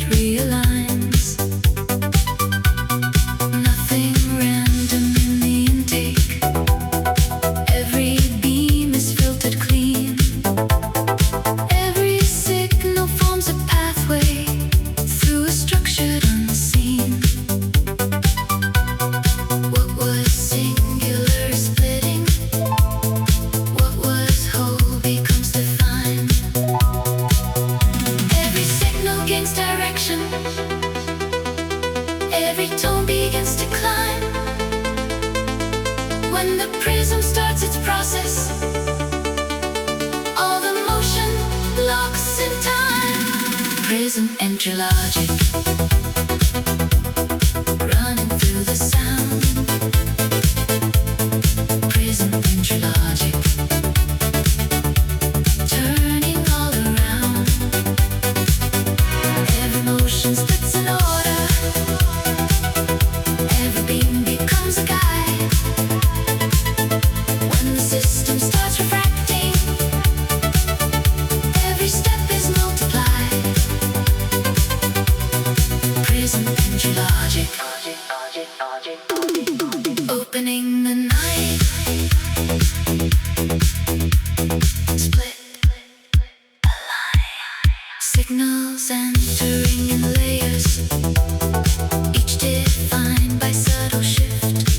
realigns. Nothing random in the intake. Every beam is filtered clean. Every signal forms a pathway through a structured unseen. What was singular is splitting. What was whole becomes defined. Every signal gains direction. Every tone begins to climb. When the prism starts its process, all the motion locks in time. Prism entry logic, running through the sound. Prism entry logic, turning all around. Every motion splits in order. Every beam becomes a guide. When the system starts refracting, every step is multiplied. Prism entry logic, opening the night. Split, align. Signals entering in layers, each defined by subtle shift.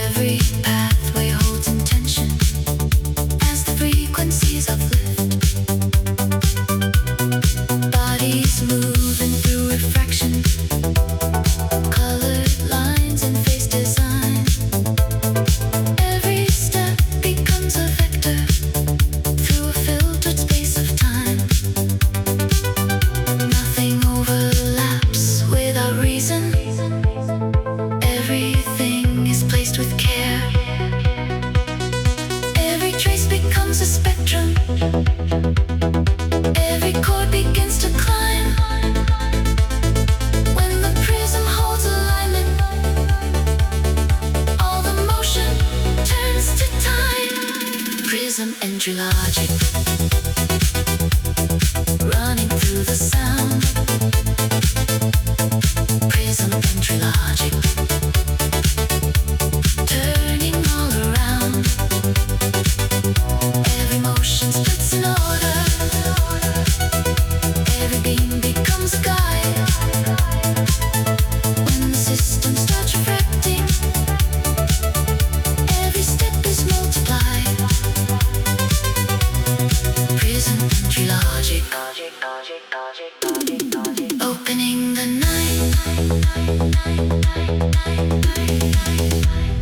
Every pathway holds intention as the frequencies uplift. Bodies moving through refraction, colored lines and face design. Every step becomes a vector through a filtered space of time. Nothing overlaps without reason. Everything is placed with care. Every trace becomes a spectrum. Every chord begins to climb. When the prism holds alignment, all the motion turns to time. Prism entry logic, running through the sound. Prism entry logic, turning all around. Every motion splits in order. Every beam becomes a guide. When the system starts refracting, every step is multiplied. Prism entry logic, opening the night.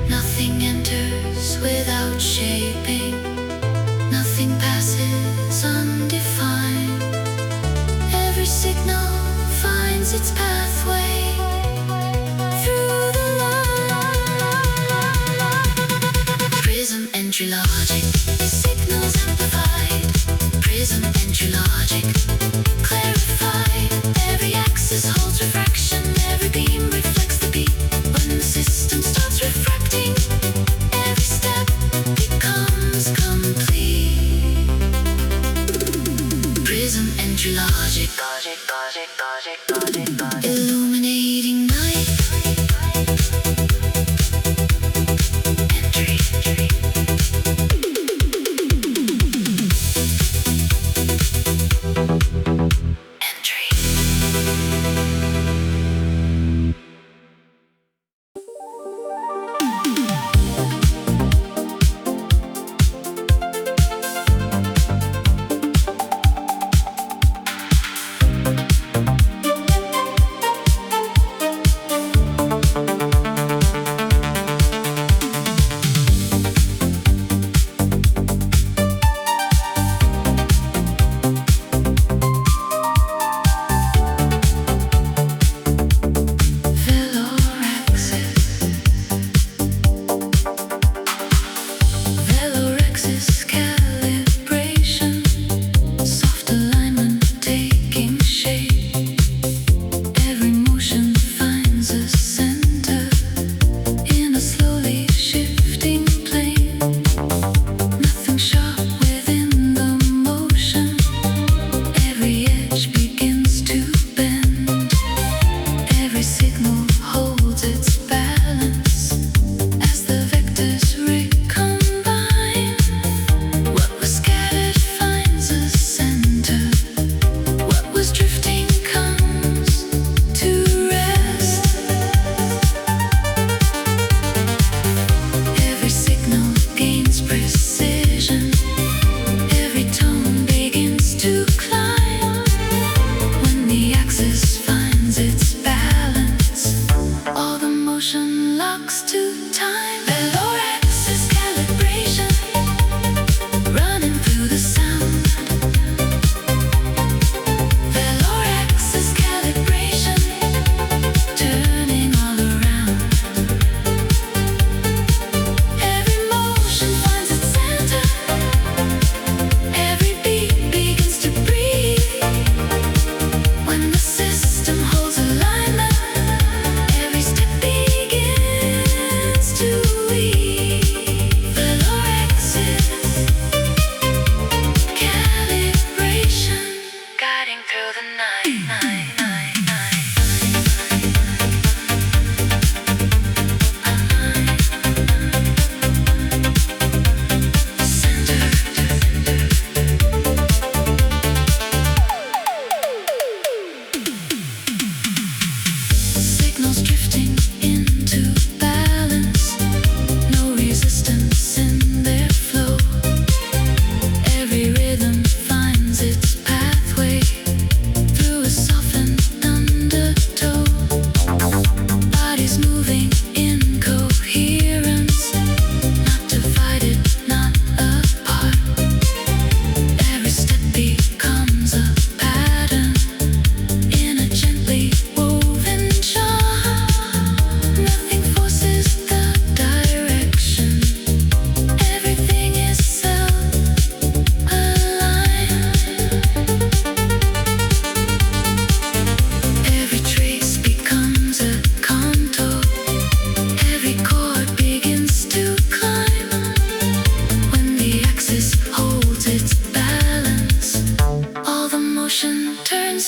Nothing enters without shaping. Nothing passes undefined. Every signal finds its pathway through the line. Prism entry logic, signals amplified. Prism entry logic, clarified. Every axis holds refraction. Every beam reflects the beat. When the system starts refracting, every step becomes complete. Prism entry logic, illuminating night. Entry.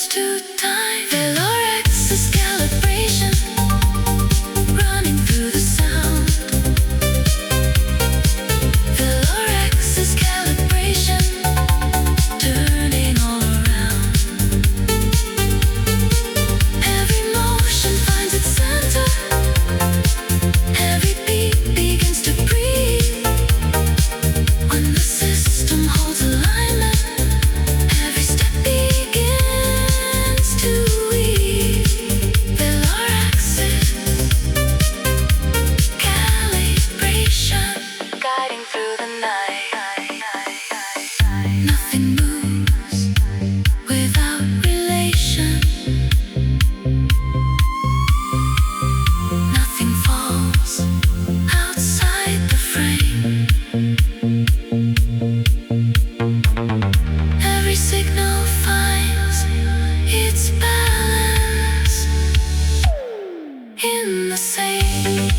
returns to time. Velour access calibration, running through the sound. Velour access calibration, turning all around. Every motion finds its center. Every beat begins to breathe. When the system holds alignment, every step begins to weave. Velour access calibration, guiding through the night. Nothing moves without relation. Nothing falls outside the frame. Every signal finds its balance in the same.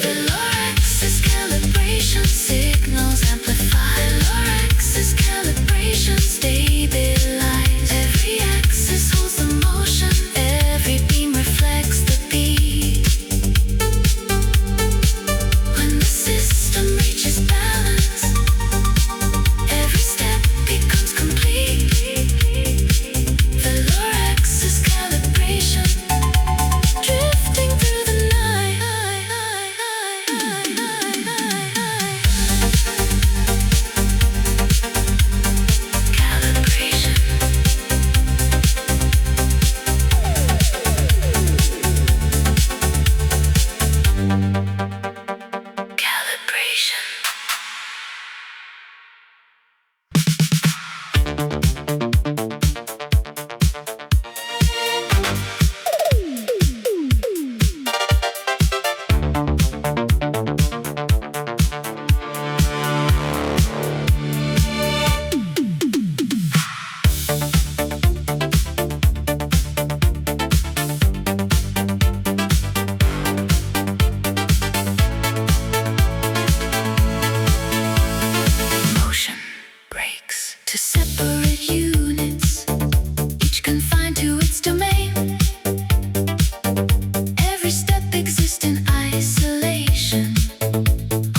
Velour access calibration, signals amplify. Velour access calibration, stabilize. Every axis holds the motion. Every beam reflects the beat. When the system reaches balance, every step becomes complete. Velour access calibration, drifting through the night. Calibration. Calibration. Motion breaks to separate units, each confined to its domain. Every step exists in isolation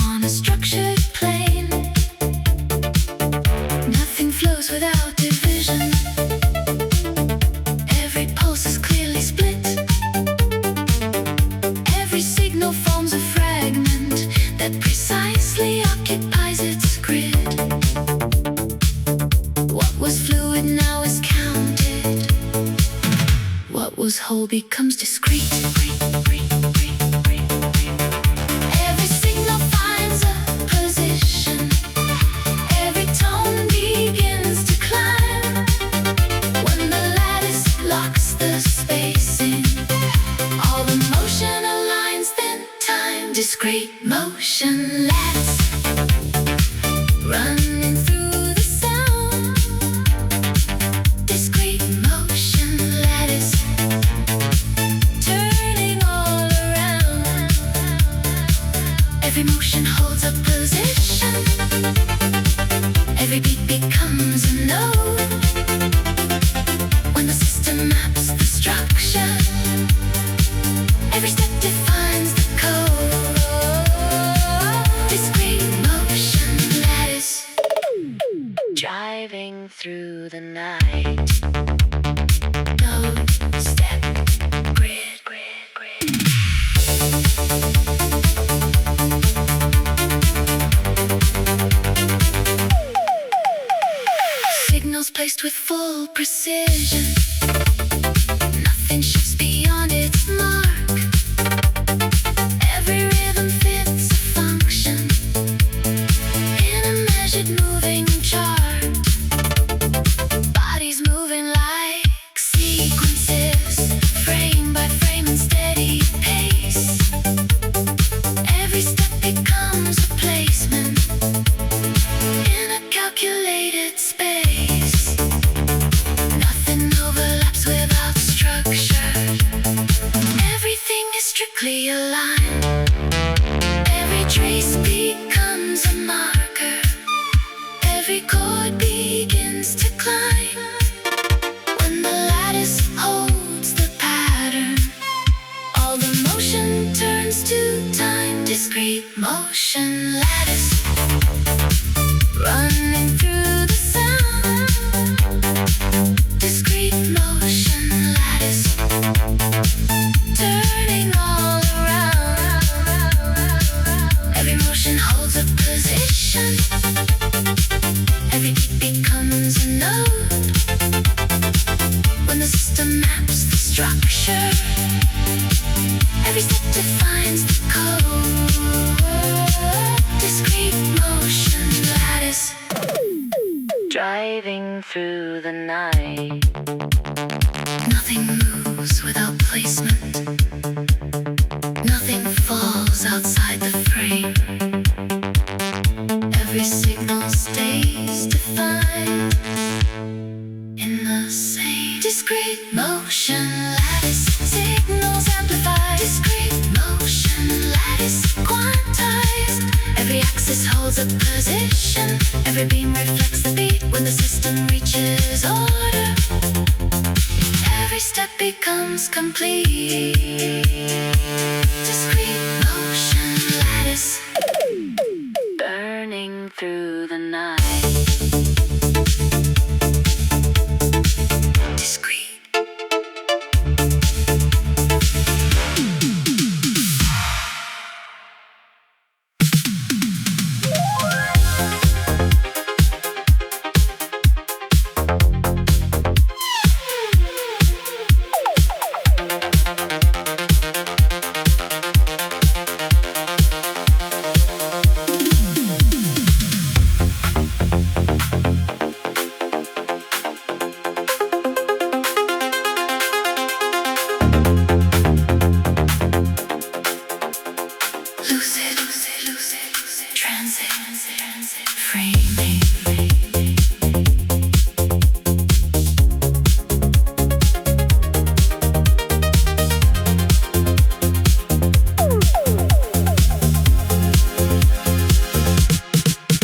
on a structured plane. Nothing flows without division. Every pulse is clearly split. Every signal forms a fragment that precisely occupies its grid. What was fluid now is counted. What was whole becomes discrete. Every signal finds a position. Every tone begins to climb. When the lattice locks the spacing, all the motion aligns, then time. Discrete motion lattice, running through the sound. Discrete motion lattice, turning all around. Every motion holds a position. Every beat becomes a node. When the system maps the structure, every step defines the code. Discrete motion lattice, driving through the night. Node, step, grid. Signals placed with full precision. Nothing shifts beyond its mark. Every rhythm fits a function in a measured moving chart. Bodies moving like sequences, frame by frame in steady pace. Every step becomes a placement in a calculated space. Nothing overlaps without structure. picture. Every step defines the code. Discrete motion lattice. Driving through the night. Nothing moves without placement. Nothing falls outside the frame. Every signal stays defined in the same discrete motion lattice. Signals amplified. Discrete motion lattice. Quantized. Every axis holds a position. Every beam reflects the beat when the system reaches order. Every step becomes complete. Discrete motion lattice. Burning through the night. Discrete.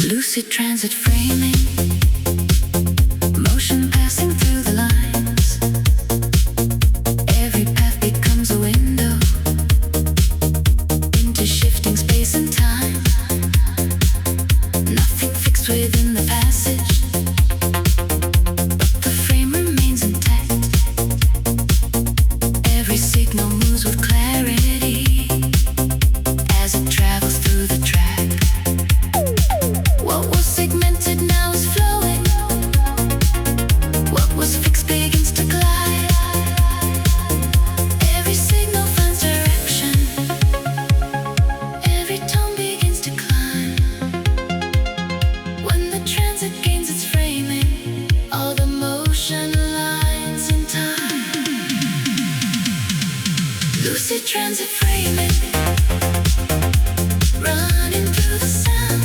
Lucid, transit, framing. Lucid transit framing. Motion passing through the lines. Every path becomes a window into shifting space and time. Nothing fixed within the passage, but the frame remains intact. Every signal moves with clarity as it travels through the track. What was segmented now is flowing. What was fixed begins to glide. Every signal finds direction. Every tone begins to climb. When the transit gains its framing, all the motion aligns in time. Lucid transit framing. Running through the sound.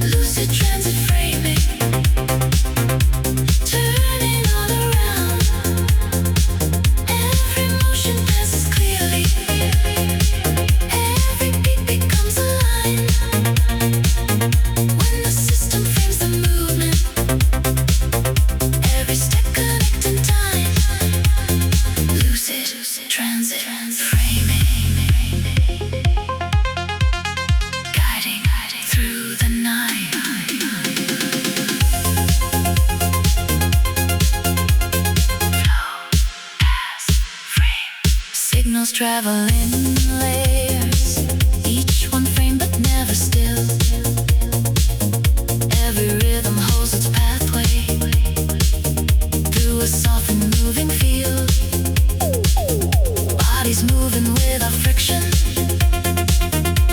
Lucid transit framing. Turning all around. Every motion passes clearly. Every beat becomes a line. When the system frames the movement, every step connects in time. Lucid transit framing. Guiding through the night. Flow as frame. Signals travel in layers, each one framed but never still. Every rhythm holds its pathway through a soft and moving field. Bodies moving without friction.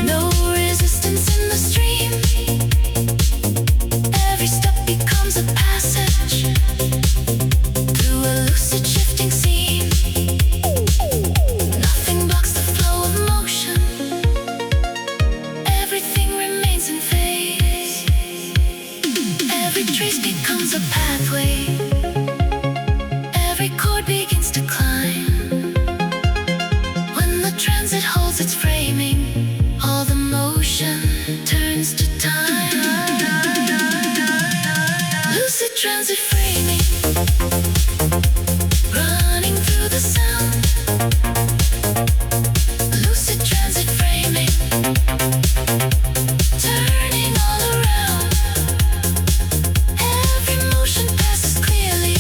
No resistance in the stream. Every step becomes a passage through a lucid shifting scene. Nothing blocks the flow of motion. Everything remains in phase. Every trace becomes a pathway. Every chord begins to climb. When the transit holds its framing, all the motion turns to time. Lucid transit framing. Running through the sound. Lucid transit framing. Turning all around. Every motion passes clearly.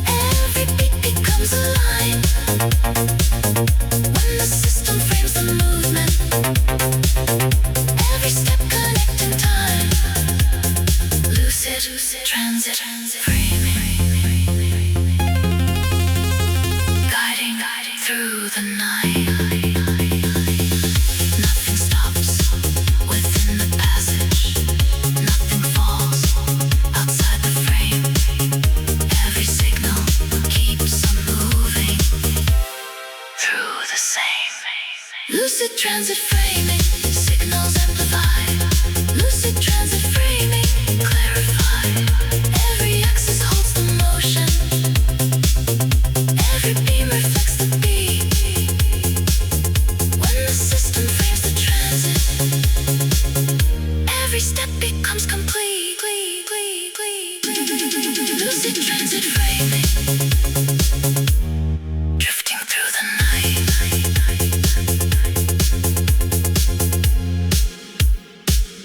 Every beat becomes a line. When the system frames the movement, every step connects in time. Lucid transit framing. through the night. Nothing stops within the passage. Nothing falls outside the frame. Every signal keeps on moving through the same. Lucid transit framing, signals amplify. Lucid transit framing, clarify. Every axis holds the motion. Every beam reflects the beat. When the system frames the transit, every step becomes complete. Lucid transit framing, drifting through the night.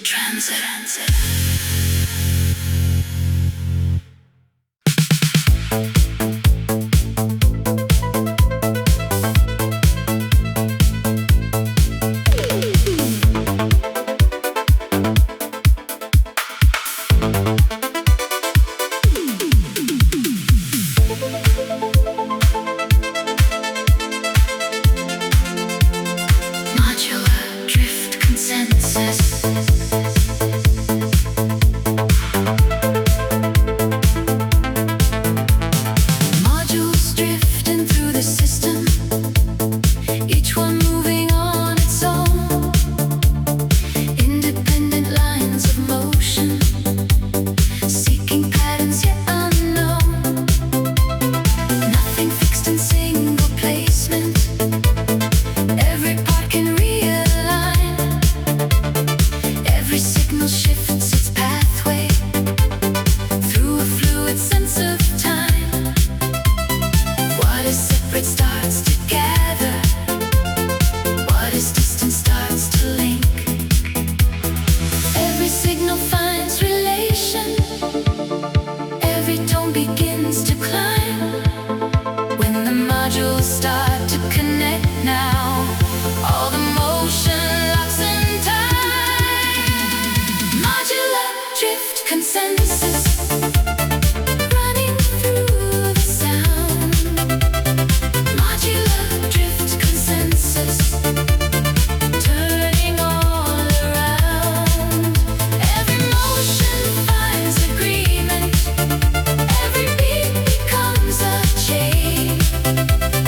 Transit. Modular drift consensus. Modules drifting through the system, each one moving on its own. Independent lines of motion, seeking patterns yet unknown. Nothing fixed in single placement. Every part can realign. Every signal shifts its pathway through a fluid sense of time. What is separate starts to gather. What is distant starts to link. Every signal finds relation. Every tone begins to climb. When the modules start to connect now, all the motion locks in time. Modular drift consensus, running through the sound. Modular drift consensus, turning all around. Every motion finds agreement. Every beat becomes a chain.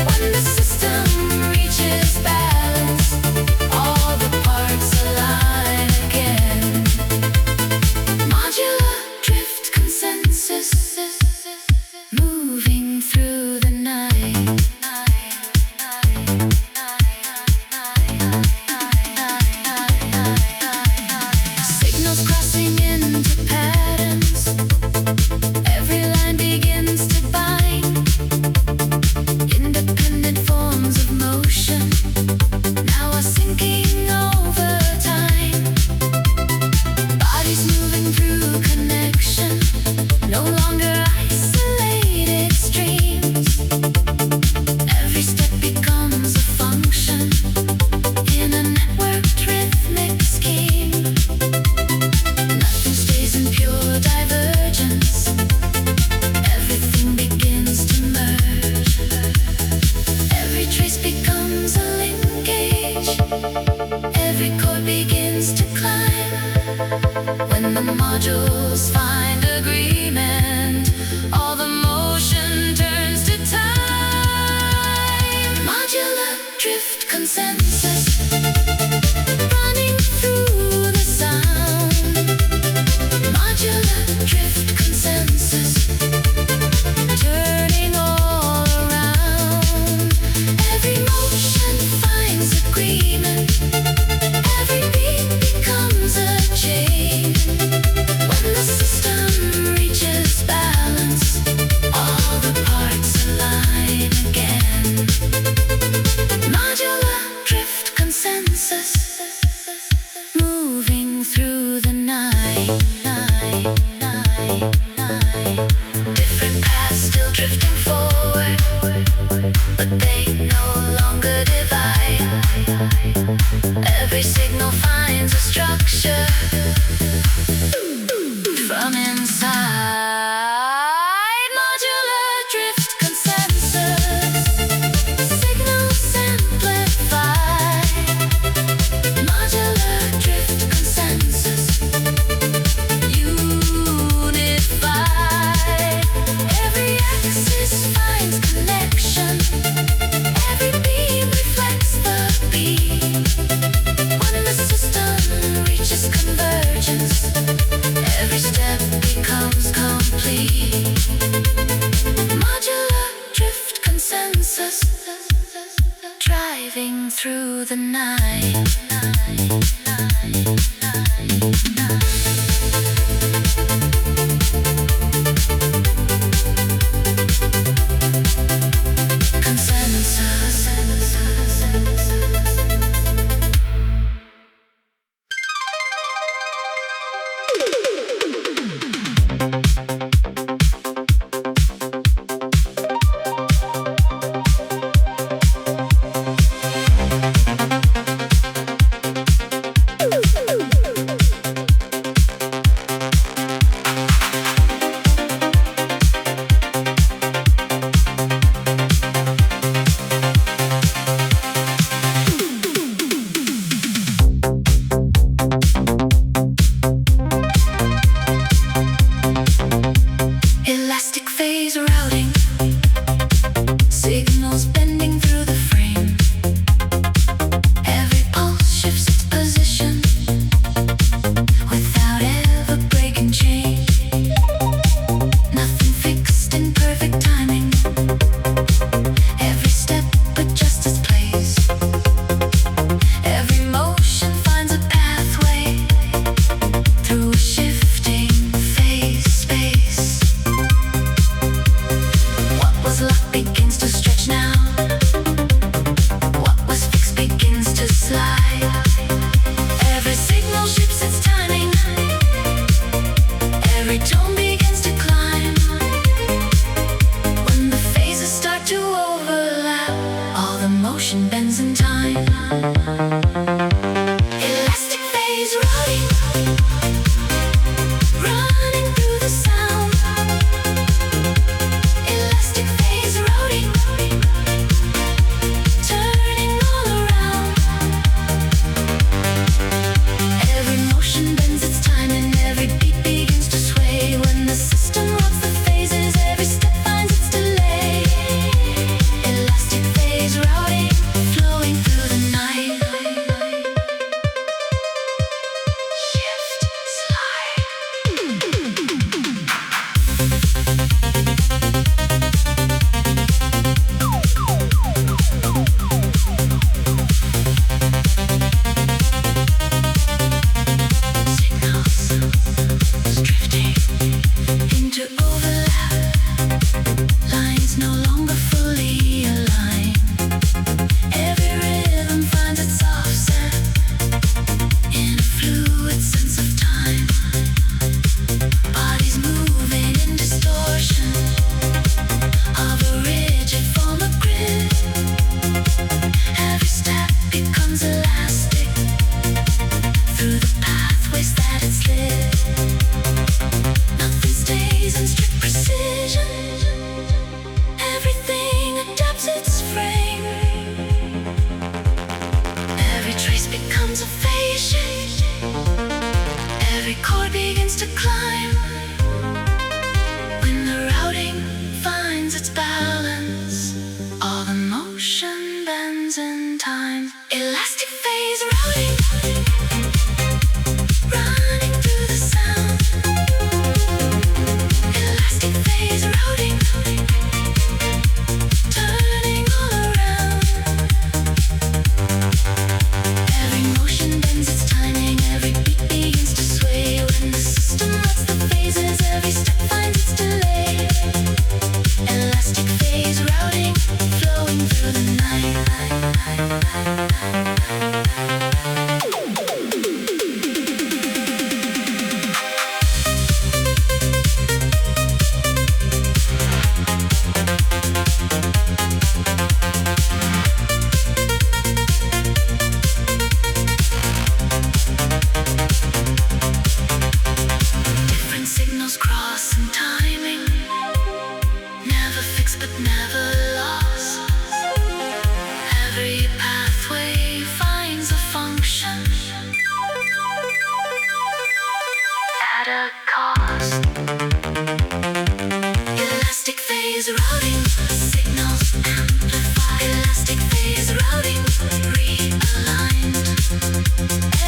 When the system reaches balance, all the parts align again. Modular drift consensus, moving through the night. Signals crossing into patterns. Every line begins to bind. Independent forms of motion now are sinking over time. Bodies moving through connection, no longer isolated streams. Every step becomes a function in a networked rhythmic scheme. Nothing stays in pure divergence. Everything begins to merge. Every trace becomes a linkage. Every chord begins to climb. When the modules find agreement, all the motion turns to time. Modular drift consensus, running through the sound. Modular drift consensus, turning all around. Every motion finds agreement. Every beat becomes a chain. When the system reaches balance, all the parts align again. Modular drift consensus, moving through the night. Different paths still drifting forward, but they no longer divide. Every signal finds a structure from inside. Modular drift consensus, signals complete. Modular drift consensus, driving through the night.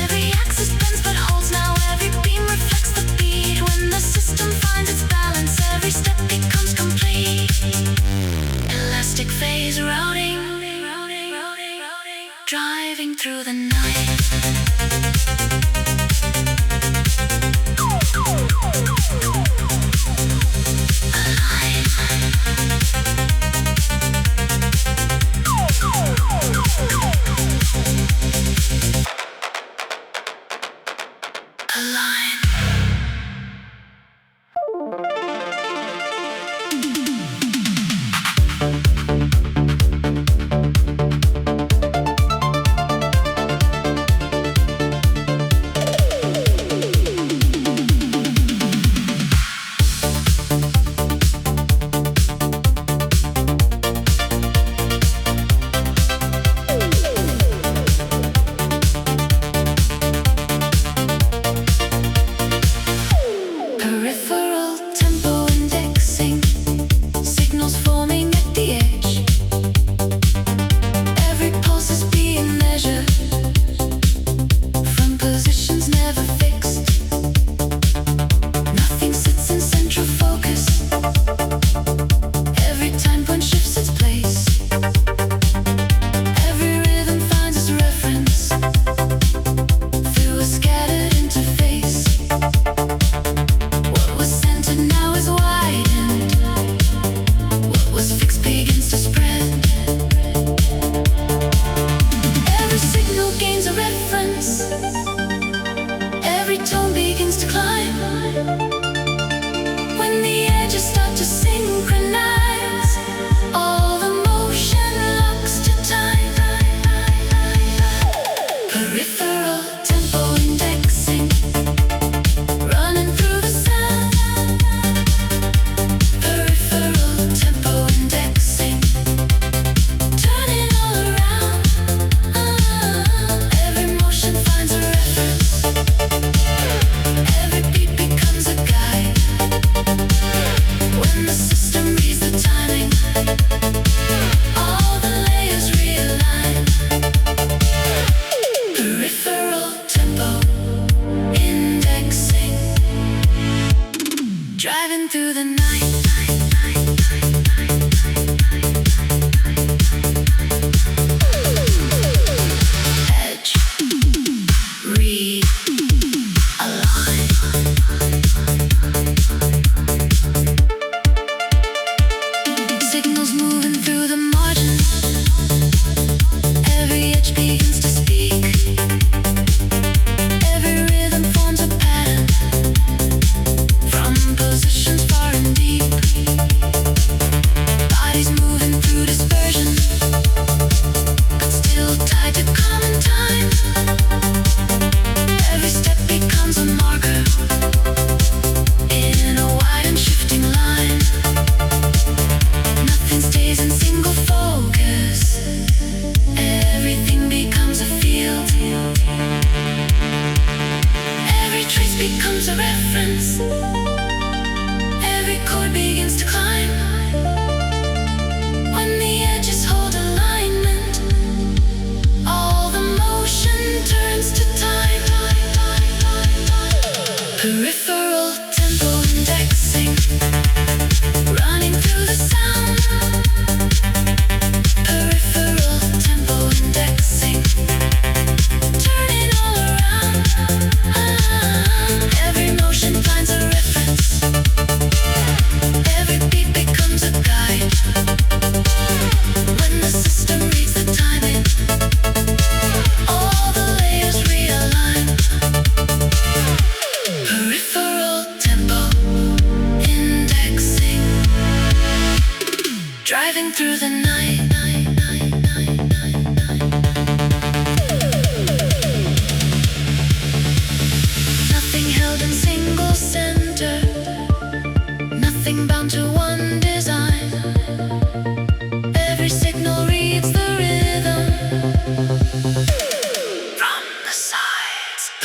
Every axis bends but holds now. Every beam reflects the beat. When the system finds its balance, through the night.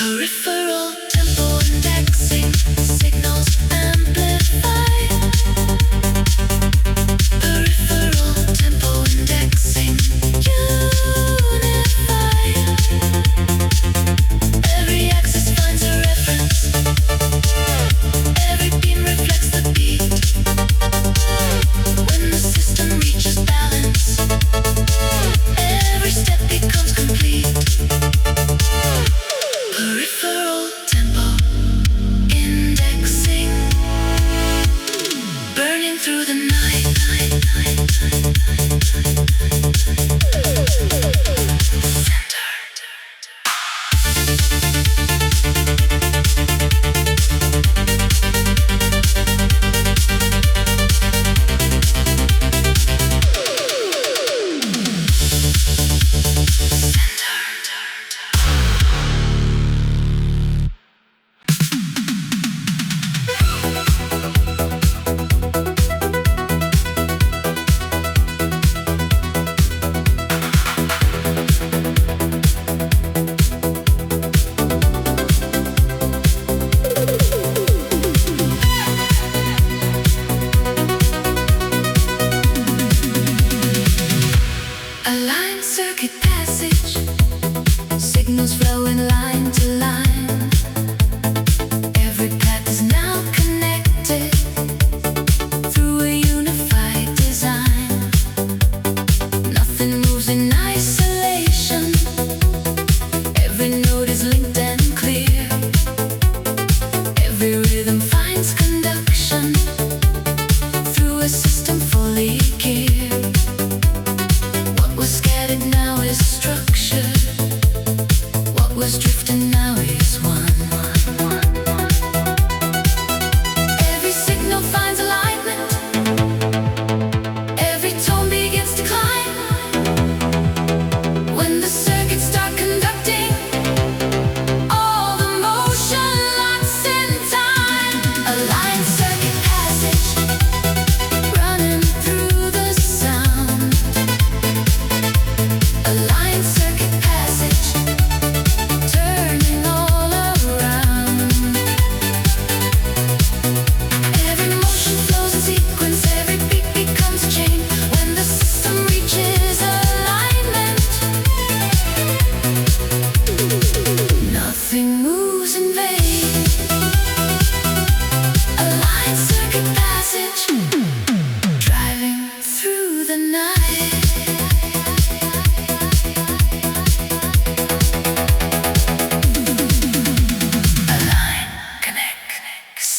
Peripheral tempo indexing, signals amplified. Peripheral tempo. through the night.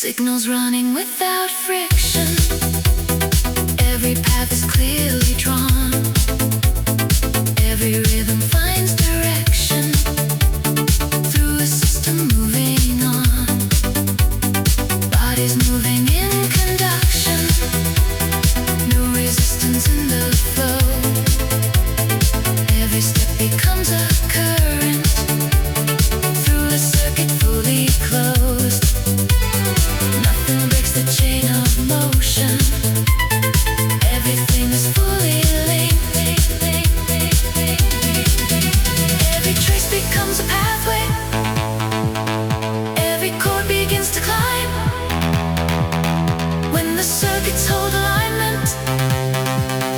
Signals running without friction. Every path is clearly drawn. Every rhythm finds direction through a system moving on. Bodies moving in conduction. No resistance in the flow. Every step becomes a current through a circuit fully closed. Nothing breaks the chain of motion. Everything is fully linked. Every trace becomes a pathway. Every chord begins to climb. When the circuits hold alignment,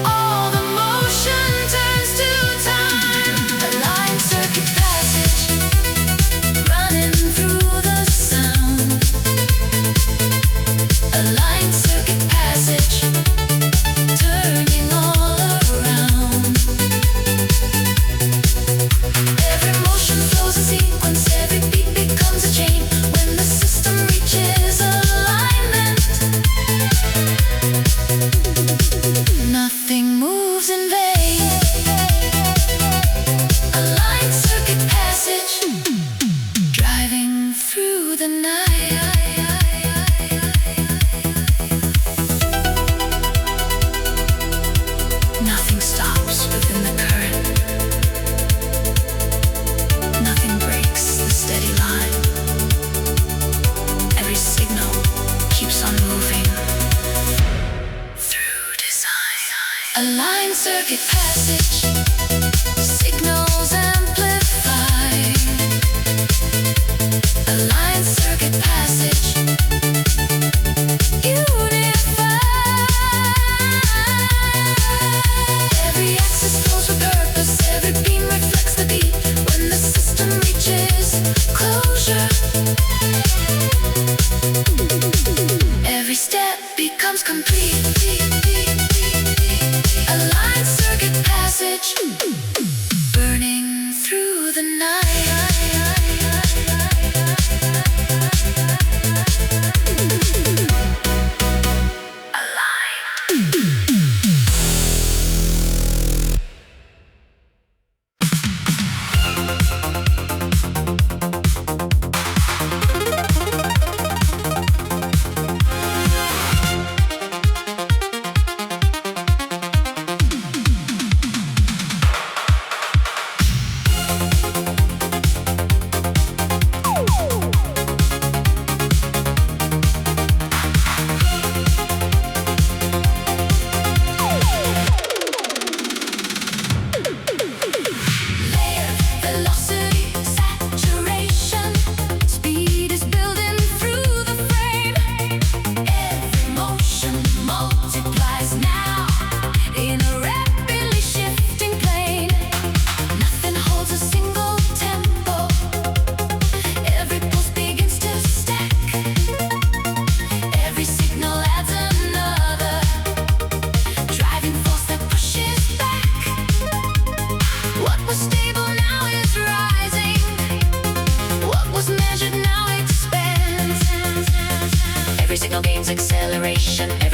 all the motion turns to time. A line circuit passage, running through the sound. A line circuit passage, turning all around. Every motion flows in sequence, every beat becomes a chain. When the system reaches alignment, nothing moves in vain. A line circuit passage, driving through the night. Nothing stops within the current. Nothing breaks the steady line. Every signal keeps on moving through design. A line circuit passage, signals amplify. A line circuit passage, unify. Every axis flows with purpose, every beam reflects the beat. When the system reaches closure, every step becomes complete. A line circuit passage, burning through the night. A line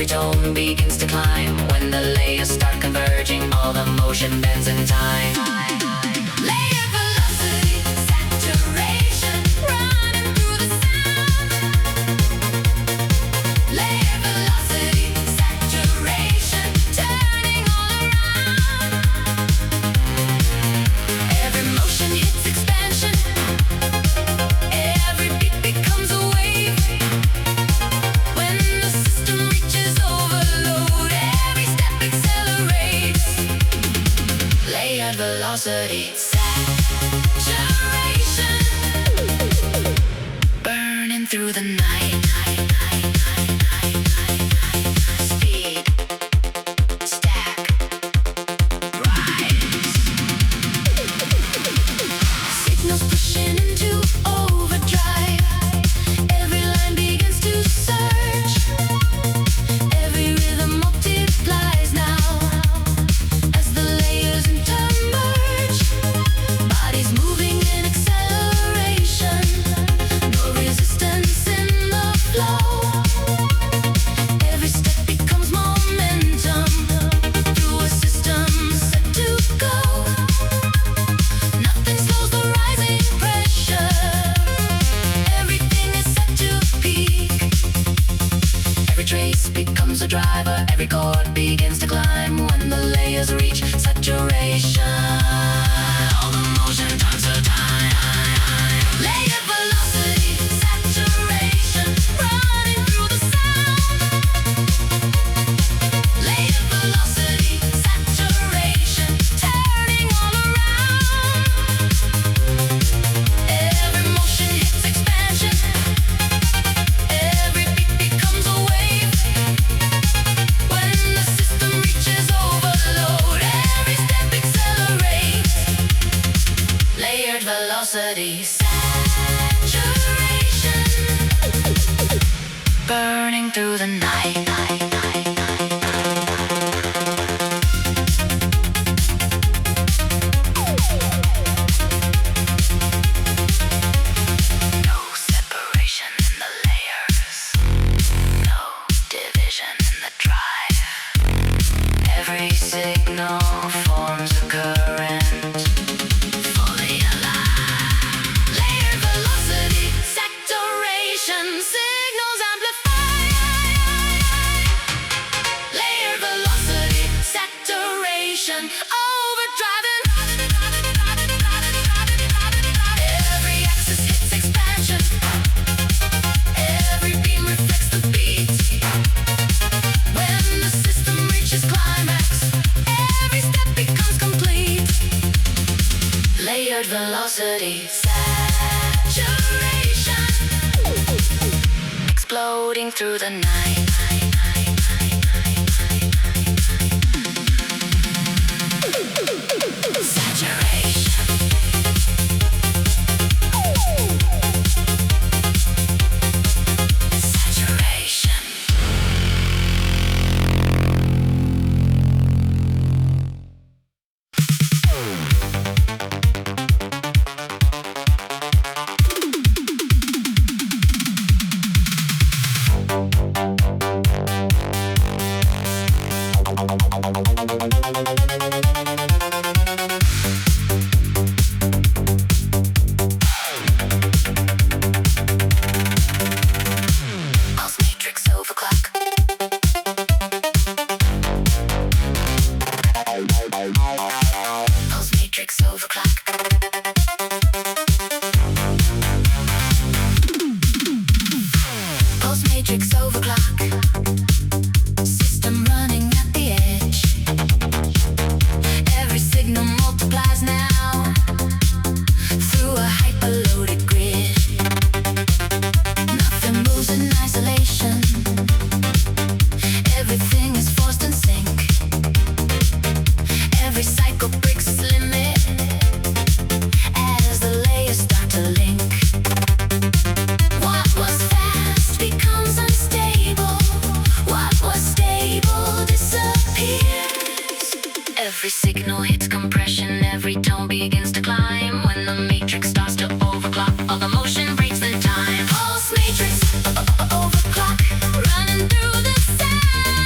every tone begins to climb. When the layers start converging, all the motion bends in time. Layer velocity, saturation, running through the sound. Layer velocity, saturation, turning all around. Every motion hits expansion. Every beat becomes a wave. When the system reaches overload, every step accelerates. Layered velocity, saturation, burning through the night. Speed, stack, rise. Signals pushing into overdrive. Every line begins to surge. Every rhythm multiplies now as the layers intermerge. Bodies moving in acceleration. No resistance in the flow. Every step becomes momentum through a system set to go. Nothing slows the rising pressure. Everything is set to peak. Every trace becomes a driver. Every chord begins to climb. When the layers reach saturation, all the motion turns to time. Layer velocity, saturation, running through the sound. Layer velocity, saturation, turning all around. Every motion hits expansion. Every beat becomes a wave. When the system reaches overload, every step accelerates. Layered velocity, saturation, burning through the night. No separation in the layers. No division in the drive. Every signal forms a current, fully alive. Layer velocity, saturation, signals amplify. Layer velocity, saturation, overdriving. Every axis hits expansion. Every beam reflects the beat. When the system reaches climax, every step becomes complete. Layered velocity, saturation, exploding through the night. Saturation. Saturation. Pulse matrix overclock. Pulse matrix overclock. Pulse matrix overclock. System running at the edge. Every signal multiplies now through a hyperloaded grid. Nothing moves in isolation. Everything is forced in sync. Every cycle breaks its limit as the layers start to link. What was fast becomes unstable. What was stable disappears. Every signal hits compression. Every tone begins to climb. When the matrix starts to overclock, all the motion breaks the time. Pulse matrix overclock, running through the sound.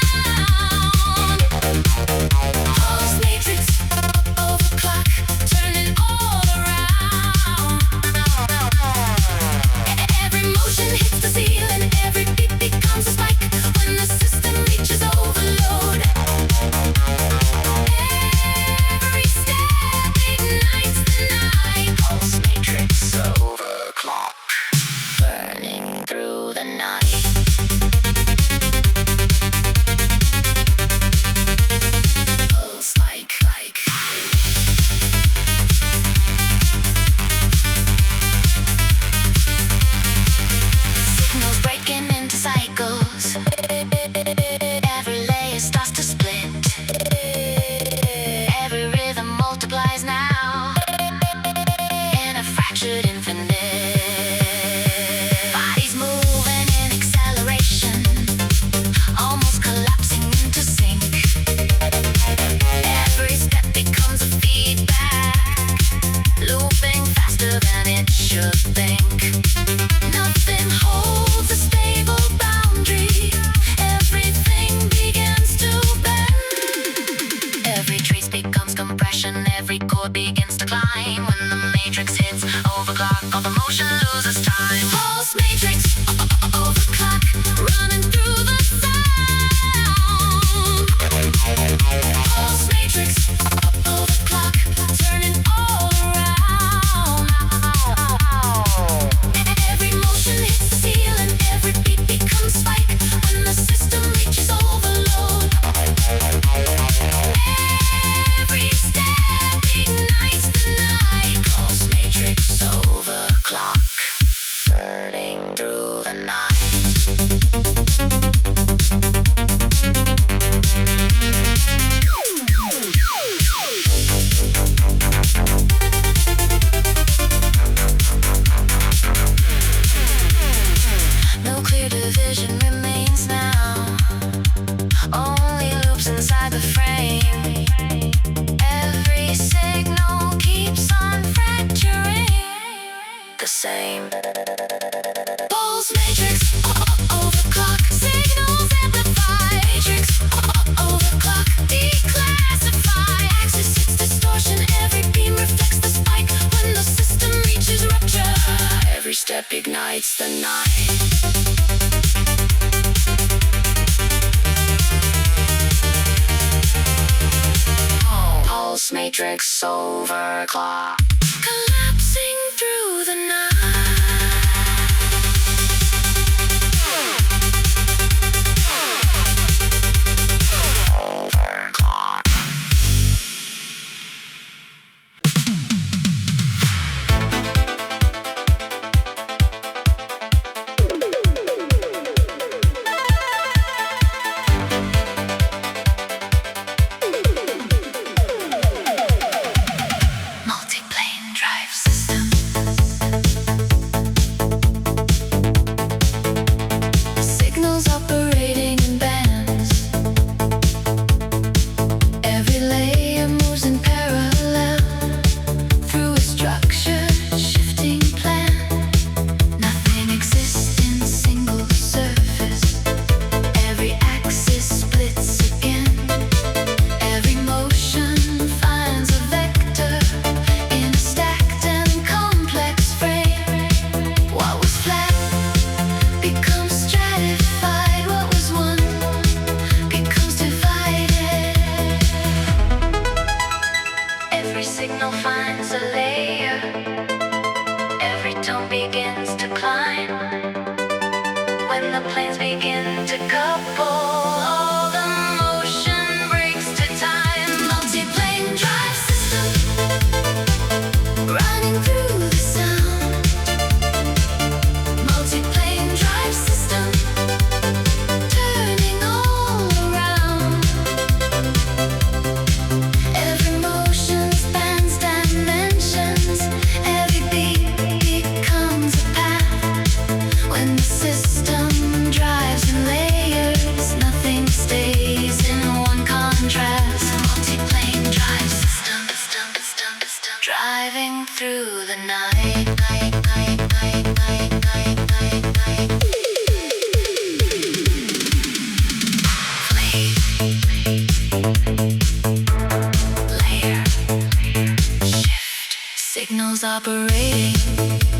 it starts to split. Every rhythm multiplies now in a fractured infinite. Bodies moving in acceleration, almost collapsing into sync. Every step becomes a feedback, looping faster than it should think. Nothing holds a stable boundary. Everything begins to bend. Every trace becomes compression. Every chord begins to climb. When the matrix hits overclock, all the motion loses time. Pulse matrix, overclock, running through the sound. Pulse matrix, overclock, turning all around. Every motion hits the ceiling, every beat becomes spike when the system reaches overload. Every step ignites the night. Pulse matrix overclock, burning through the night. No clear division remains now, only loops inside the frame. Every signal keeps on fracturing the same. Pulse matrix, overclock, signals amplify. Matrix, overclock, declassify. Axis hits distortion, every beam reflects the spike when the system reaches rupture. Every step ignites the night. Pulse matrix overclock, collapsing through the night. Overclock. Multiplane drive system. Signals operating in bands. Every layer moves in parallel through a structured, shifting plan. Nothing exists in single surface. Every axis splits again. Every motion finds a vector in a stacked and complex frame. What was flat becomes stratified. What was one becomes divided. Every signal finds a layer. Every tone begins to climb. When the planes begin to couple, all the motion breaks to time. Multiplane drive system, running through the sound. Multiplane drive system, turning all around. Every motion spans dimensions. Every beat becomes a path. When the system drives in layers, nothing stays in one contrast. Multiplane drive system, driving through the night. Layer, shift, signals operating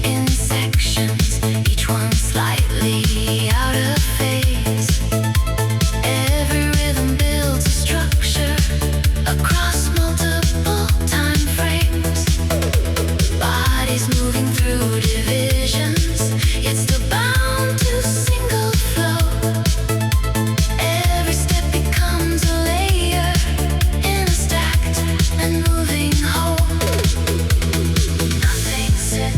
in sections, each one slightly out of phase. Every rhythm builds a structure across multiple time frames. Bodies moving through divisions, yet still bound to single flow. Every step becomes a layer in a stacked and moving whole. Nothing sits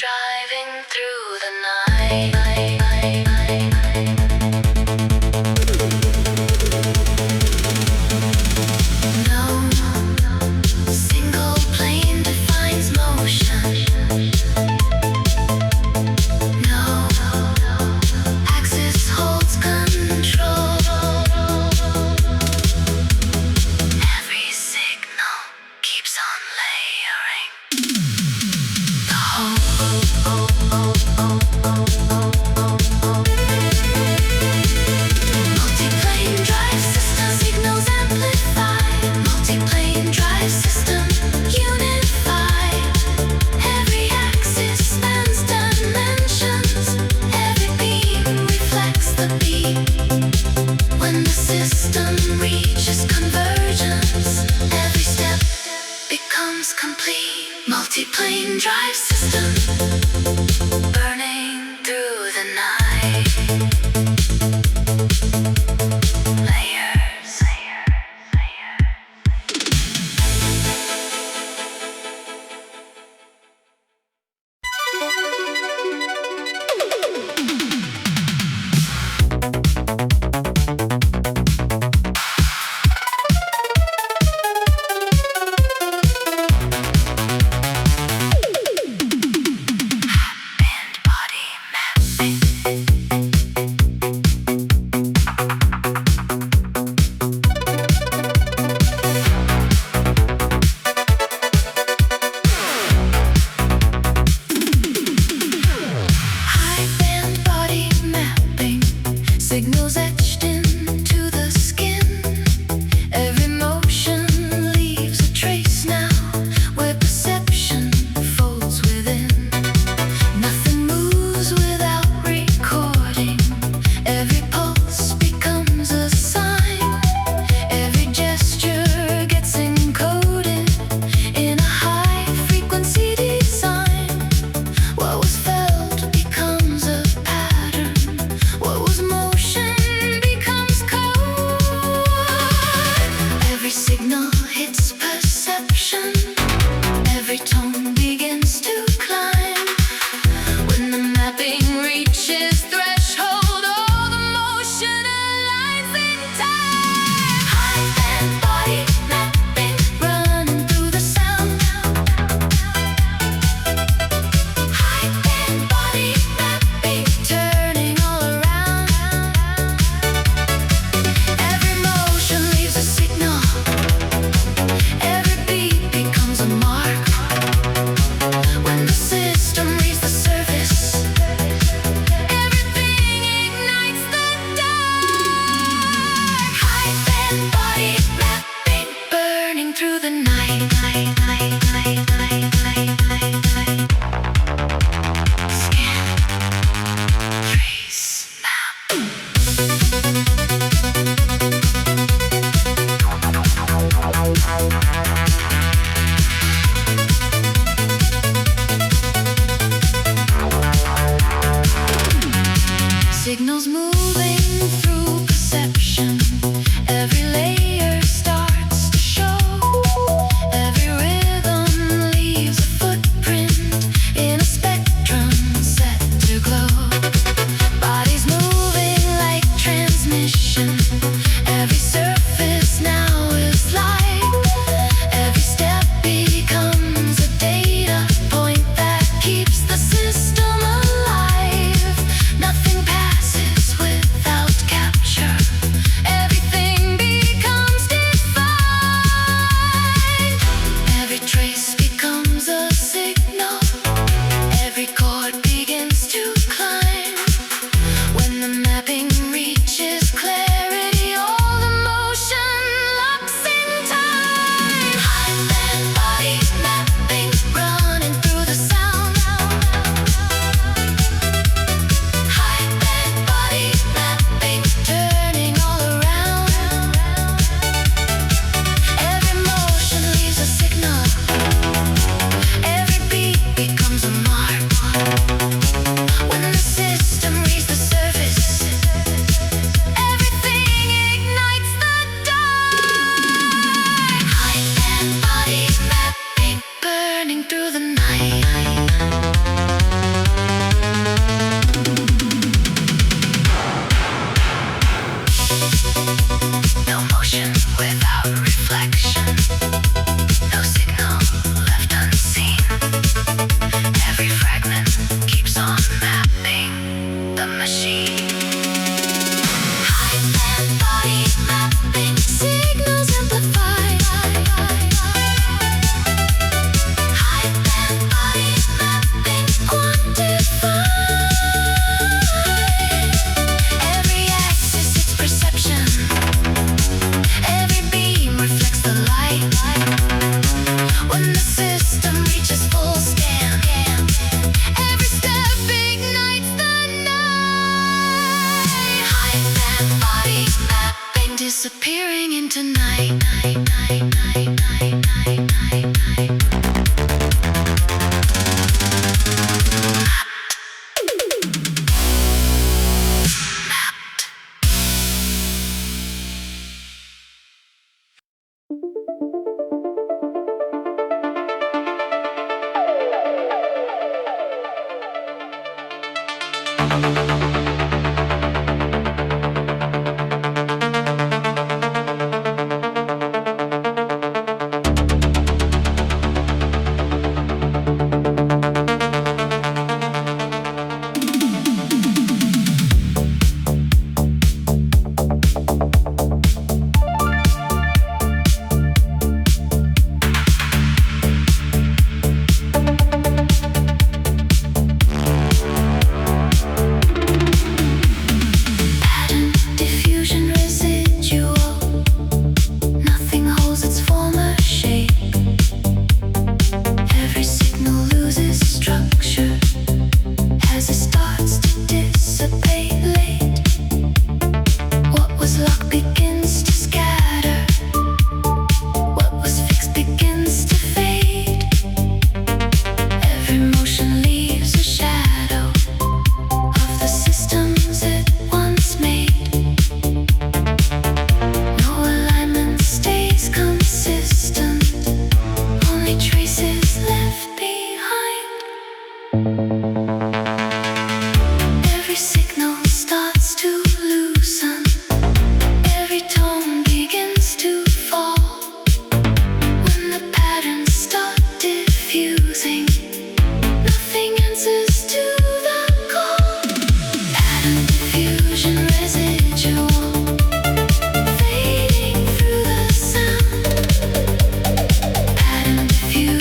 driving through the night. No single plane defines motion. No axis holds control. Every signal keeps on layering. The multiplane drive system signals amplified. Multiplane drive system unified. Every axis spans dimensions. Every beam reflects the beat. When the system reaches convergence, every step becomes complete. Multiplane drive system burning through the night. Layers. Signals etched into the skin. Every motion leaves a trace now, where perception folds within. Nothing moves without recording. Every pulse becomes a sign. Every gesture gets encoded in a high-frequency design. What was felt becomes a pattern. What was motion becomes code. Every signal hits perception. Every tone begins to climb. When the mapping reaches threshold, all the motion aligns in time. Mind and body mapping, running through the sound. Mind and body mapping, turning all around. Every motion leaves a signal. Every beat becomes a mark. When the system reaches the surface, everything ignites the dark. Mind and body mapping, burning through the night. Scan, trace, map. Signals moving through perception. Every layer starts to show. Every rhythm leaves a footprint in a spectrum set to glow. Bodies moving like transmission. Every surface now is light. Every step becomes a data point that keeps the system alive. Nothing passes without capture. Everything becomes defined. Every trace becomes a signal. Every chord begins to climb. When the mapping reaches clarity, all the motion locks in time. Mind and body mapping, running through the sound. disappearing into night, night, night, night, night, night, night, night.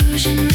Diffusion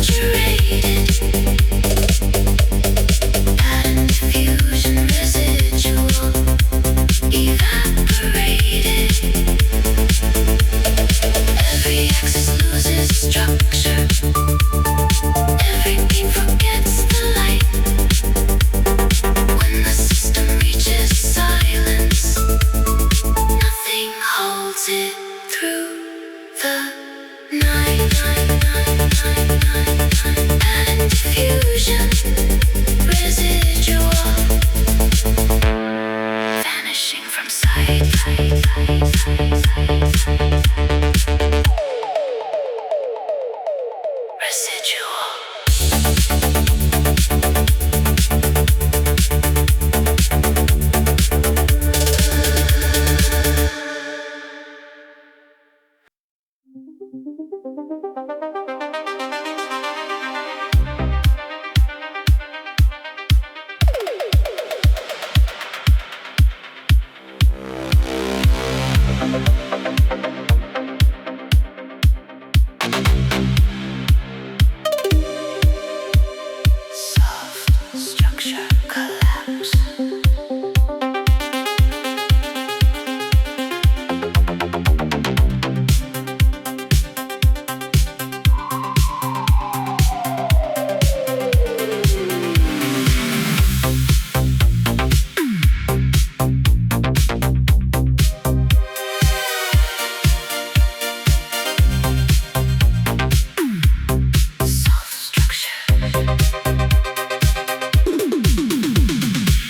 saturated. Add diffusion, residual, evaporated. Every axis loses structure. Every beam forgets the light. When the system reaches silence, nothing holds it through the night. And diffusion, residual, vanishing from sight. Residual. Soft structure collapse.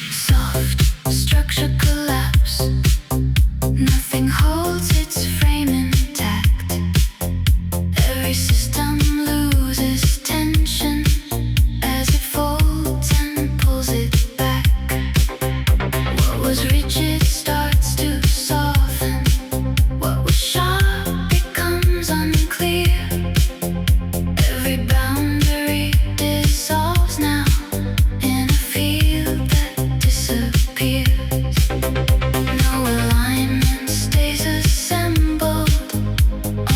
Soft structure collapse. Nothing holds its frame intact. Every system loses tension as it folds and pulls it back. What was rigid starts to soften. What was sharp becomes unclear. Every boundary dissolves now in a field that disappears. No alignment stays assembled,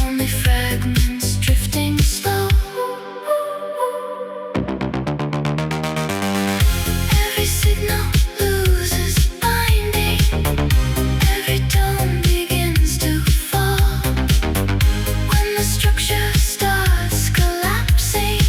only fragments drifting slow. Every signal loses binding. Every tone begins to fall. When the structure starts collapsing,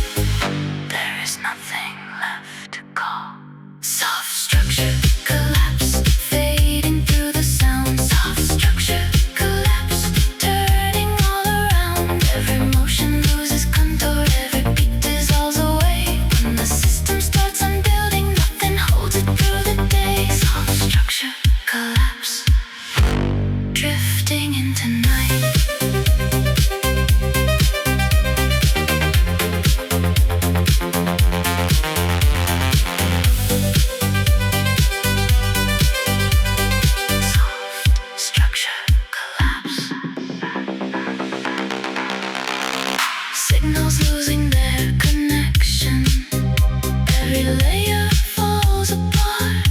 there is nothing left to call. Soft structure collapse, fading through the sound. Soft structure collapse, turning all around. Every motion loses contour, every beat dissolves away. When the system starts unbuilding, nothing holds it through the day. Soft structure collapse, drifting into night. Soft structure collapse. Signals losing their connection. Every layer falls apart.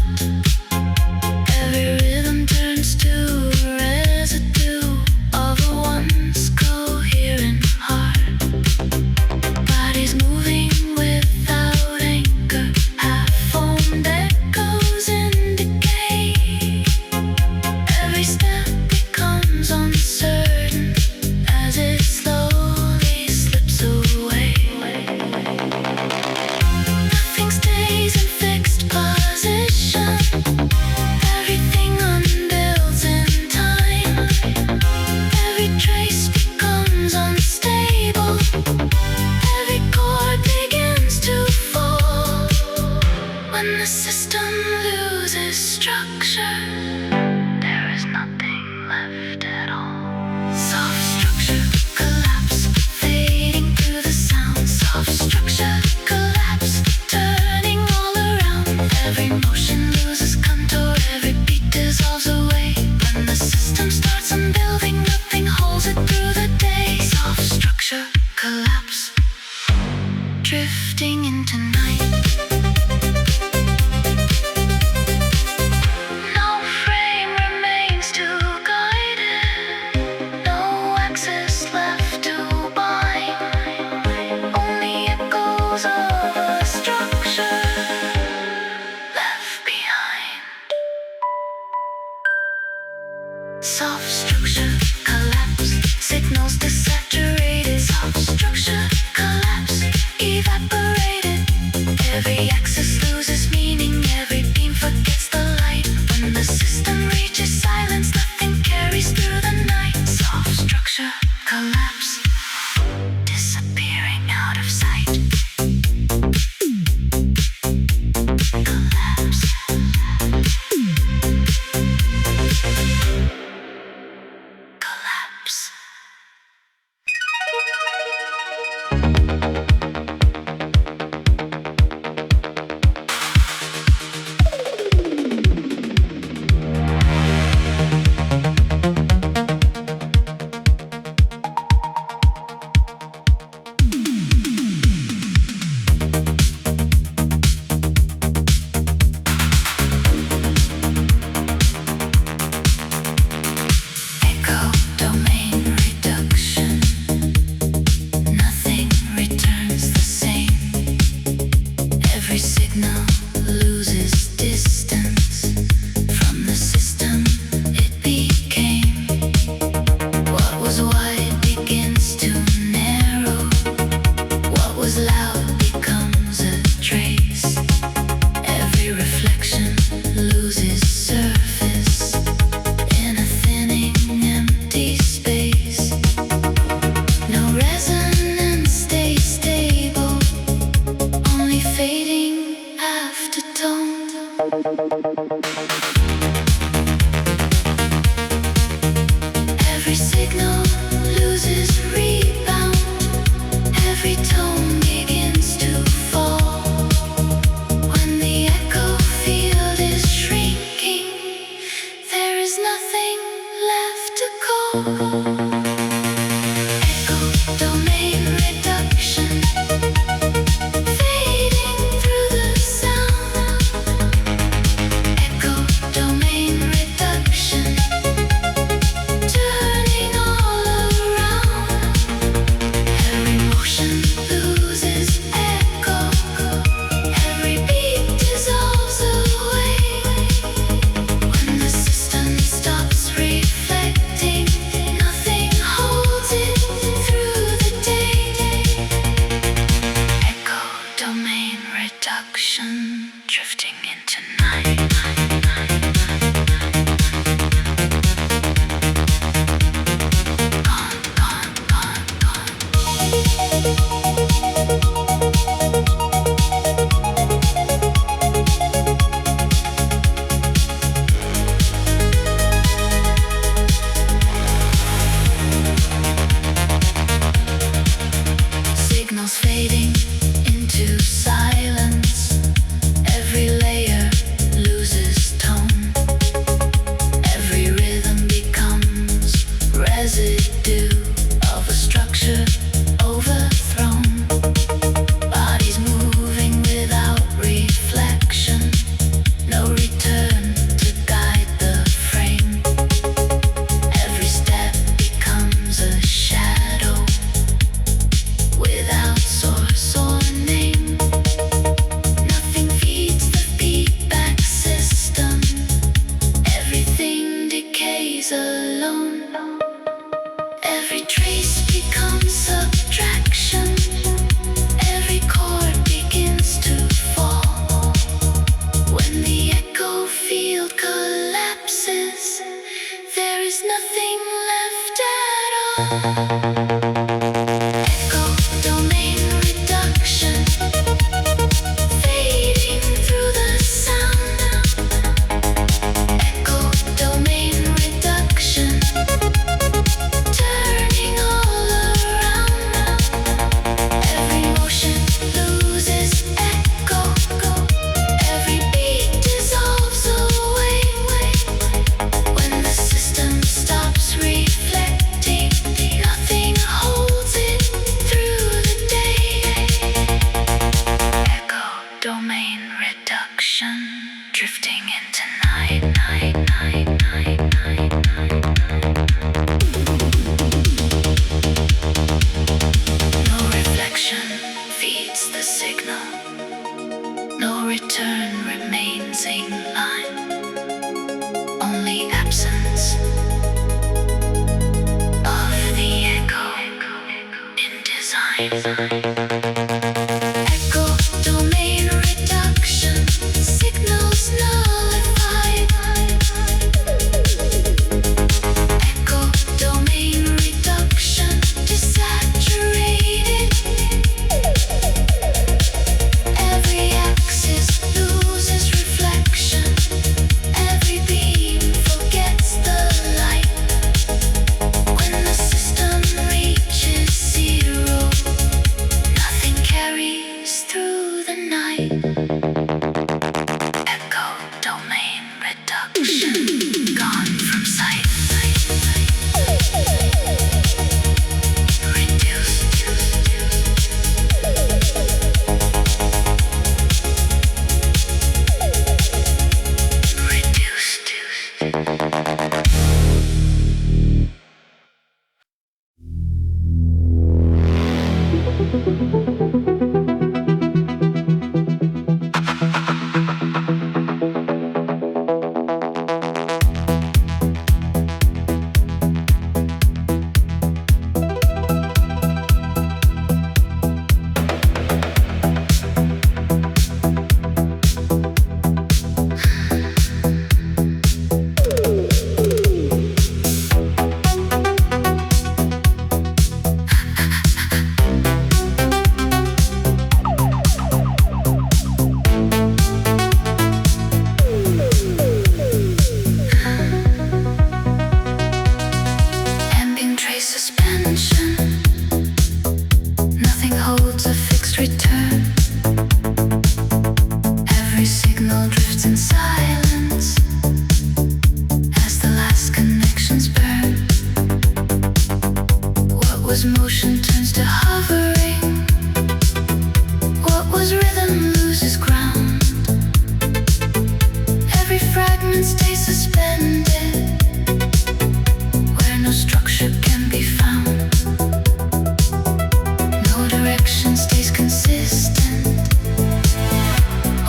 Every rhythm turns to a residue of a once coherent heart. Bodies moving without anchor, half-formed echoes in decay. Every step becomes uncertain as it slowly slips away. Nothing stays in fixed position. Everything unbuilds in time. Every trace becomes unstable. Every chord begins to fall. When the system loses structure, there is nothing left at all. Soft structure collapse, fading through the sound. Soft structure collapse, turning all around. Every motion loses contour, every beat dissolves away. When the system starts unbuilding, nothing holds it through the day. Soft structure collapse, drifting into night. No frame remains to guide it. No axis left to bind. Only echoes signals of a structure left behind. Soft structure collapse, signals desaturated. Soft structure collapse, evaporated. Every axis loses meaning, every beam forgets the light. When the system reaches silence, nothing carries through the night. Soft structure collapse, disappearing out of sight. Collapse. Collapse. Echo domain reduction. Nothing returns the same. Every signal loses distance from the system it became. What was wide begins to narrow. What was loud becomes a trace. Every reflection loses surface in a thinning empty space. No resonance stays stable, only fading aftertone. Every signal loses rebound. Every tone begins to fall. When the echo field is shrinking, there is nothing left to call. Echo domain reduction, fading through the sound. Echo domain reduction, turning all around. Every motion loses echo. Every beat dissolves away. When the system stops reflecting, nothing holds it through the day. Echo domain reduction, drifting into night. Gone, gone, gone, gone. Signals fading into silence. Every layer loses tone. Every rhythm becomes residue of a structure overthrown. Bodies moving without reflection. No return to guide the frame. Every step becomes a shadow without source or name. Nothing feeds the feedback system. Everything decays alone. Every trace becomes subtraction. Every chord begins to fall. When the echo field collapses, there is nothing left at all. Echo domain reduction, fading through the sound. Echo domain reduction, turning all around. Every motion loses echo. Every beat dissolves away. When the system stops reflecting, nothing holds it through the day. Echo domain reduction, drifting into night, night, night, night, night, night, night. No reflection feeds the signal. No return remains in line. Only absence of the echo in design. Echo domain reduction, signals nullified. Echo domain reduction, desaturated. Every axis loses reflection. Every beam forgets the light. When the system reaches zero, nothing carries through the night. Echo domain reduction, gone from sight. Reduced. Ambient trace suspension. Nothing holds a fixed return. Every signal drifts in silence as the last connections burn. What was motion turns to hovering. What was rhythm loses ground. Every fragment stays suspended where no structure can be found. No direction stays consistent.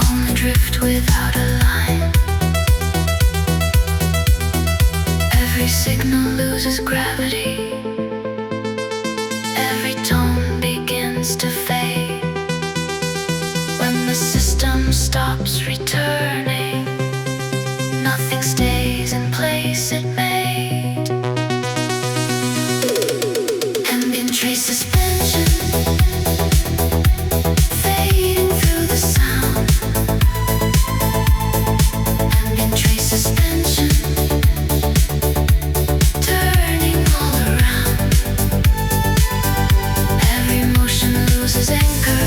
Only drift without a line. Every signal loses gravity. Every tone begins to fade. When the system stops returning, nothing stays in place it made. Ambient trace suspension, fading through the sound. Ambient trace suspension, turning all around. Every motion loses anchor.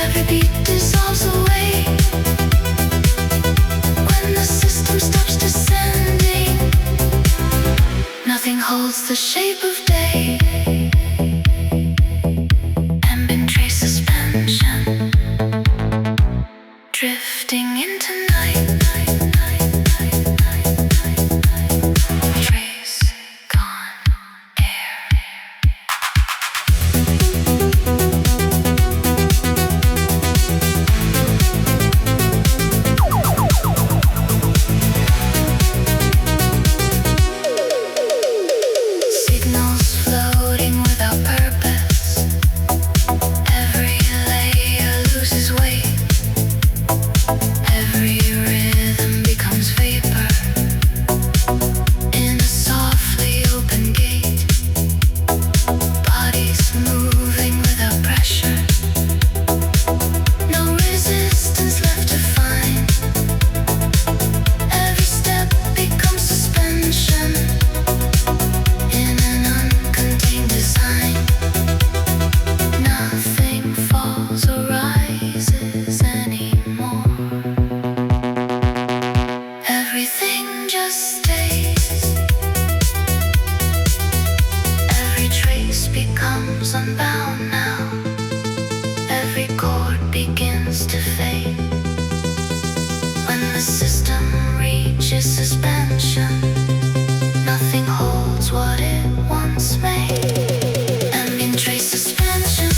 Every beat dissolves away. When the system stops descending, nothing holds the shape of day. Ambient trace suspension, drifting into night. Trace gone, air. Signals floating without purpose. Every layer loses weight. Every rhythm becomes vapor in a softly open gate. Bodies moving without pressure. No resistance left to find. Every step becomes suspension in an uncontained design. Nothing falls or rises anymore. Everything just stays. Every trace becomes unbound now. Every chord begins to fade. When the system reaches suspension, nothing holds what it once made. Ambient trace suspension,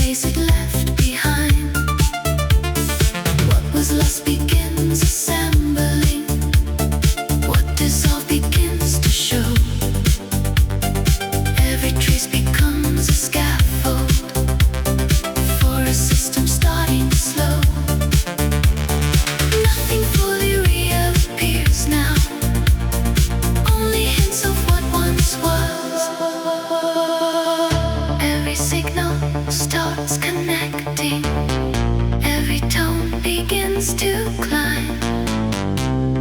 replace it left behind. What was lost begins assembling. What dissolved begins to show. Every trace becomes a scaffold for a system starting slow. Nothing fully reappears now. Only hints of what once was. Every signal starts connecting. Every tone begins to climb.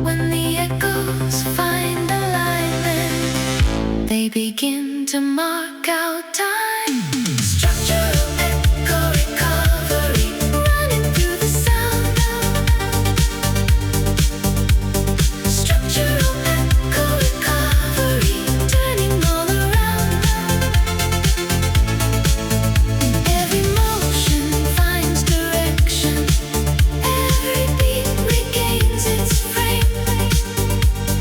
When the echoes find alignment, they begin to mark out time. Structural echo recovery, running through the sound. Structural echo recovery, turning all around. Every motion finds direction. Every beat regains its frame.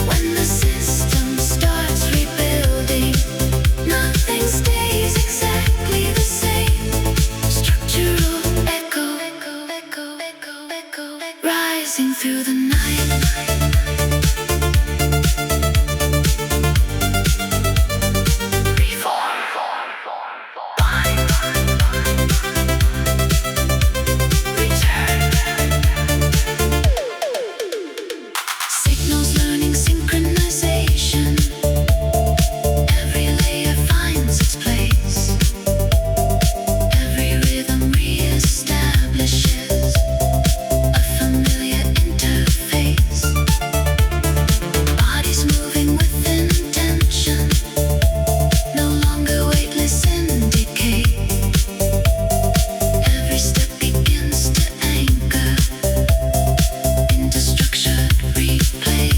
When the system starts rebuilding, nothing stays exactly the same. Structural echo, rising through the night. Signals learning synchronization. Every layer finds its place. Every rhythm reestablishes a familiar interface. Bodies moving with intention, no longer weightless in decay. Every step begins to anchor into structured replay.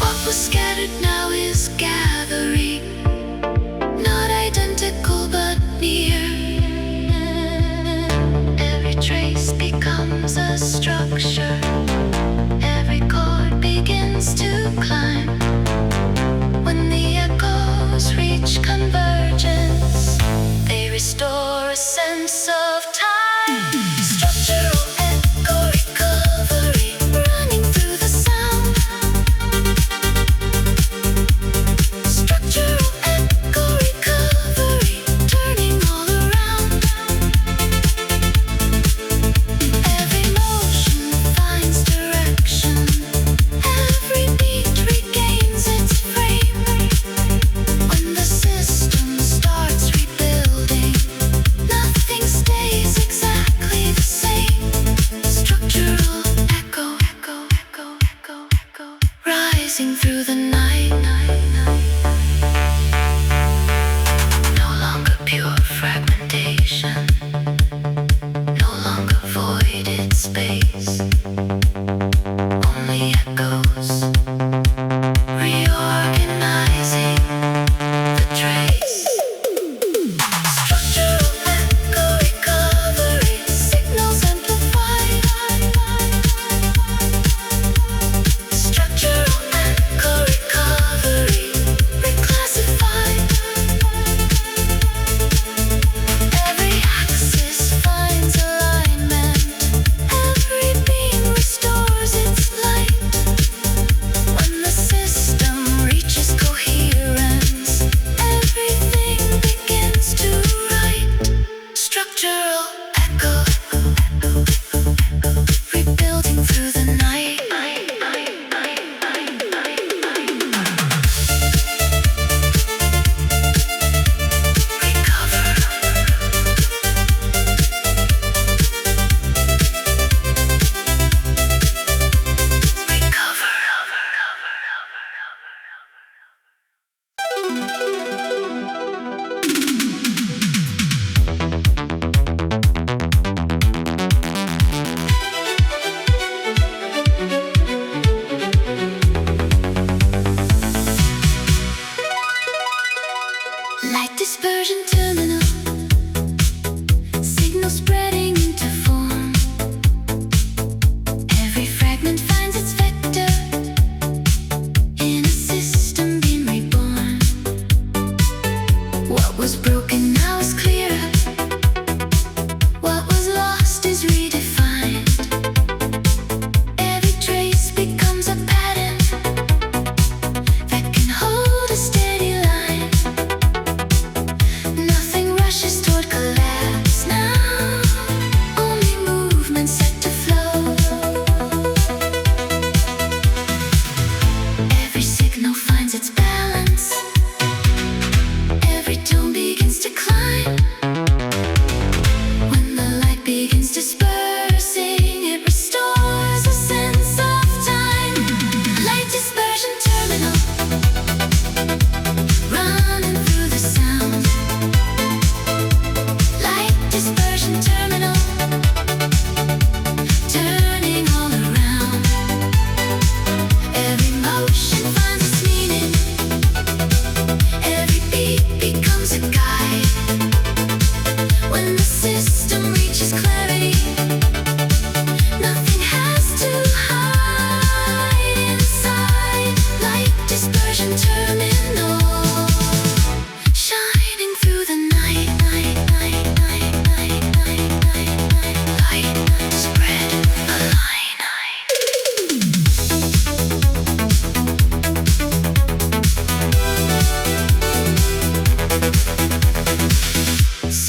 What was scattered now is gathering, not identical but near. Every trace becomes a structure. Every chord begins to climb. When the echoes reach convergence, they restore a sense of time. Structural echo recovery, running through the sound. Structural echo recovery, turning all around. Every motion finds direction. Every beat regains its frame. When the system starts rebuilding, nothing stays exactly the same. Structural echo, rising through the night. No longer pure fragmentation. No longer voided space. Only echoes reorganizing the trace. Structural echo recovery, signals amplified. Structural echo recovery, reclassified. Every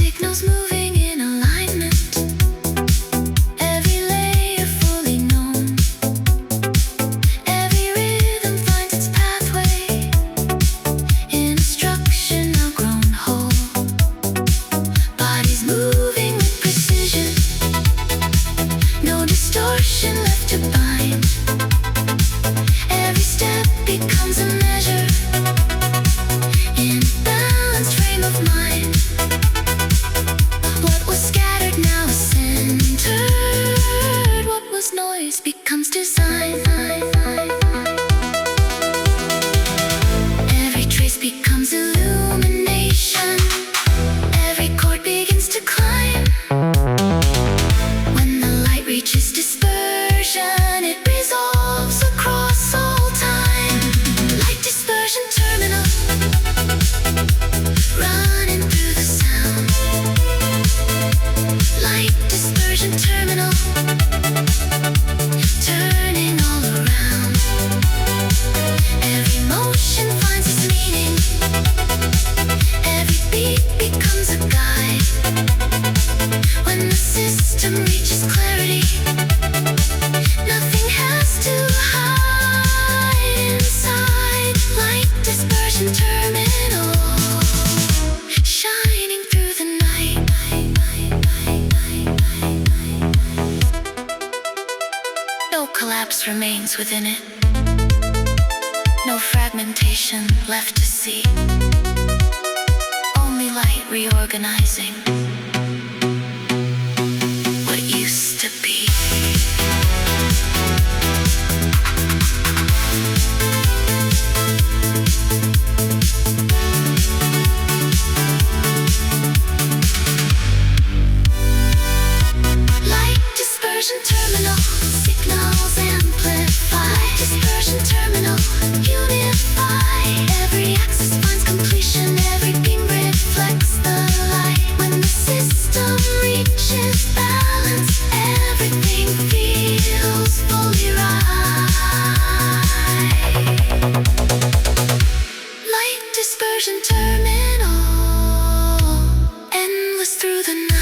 Signals moving in alignment. Every layer fully known. Every rhythm finds its pathway. Instruction now grown whole. Bodies moving with precision. No distortion left to bind. Every step becomes a measure. In a balanced frame of mind. What was scattered now is centered. What was noise becomes design. Every trace becomes illumination. Every chord begins to climb. When the light reaches dispersion, it resolves across all time. Light dispersion terminal, running through the sound. Light dispersion terminal, turning all around. Every motion finds its meaning. Every beat becomes a guide. When the system reaches clarity, nothing has to hide inside. Light dispersion terminal, shining through the night. No collapse remains within it. No fragmentation left to see. Only light reorganizing what used to be. Light dispersion terminal, signals amplify. Light dispersion terminal, unify. Every axis finds completion. Every beam reflects the light. When the system reaches balance, everything feels fully right. Light dispersion terminal, endless through the night.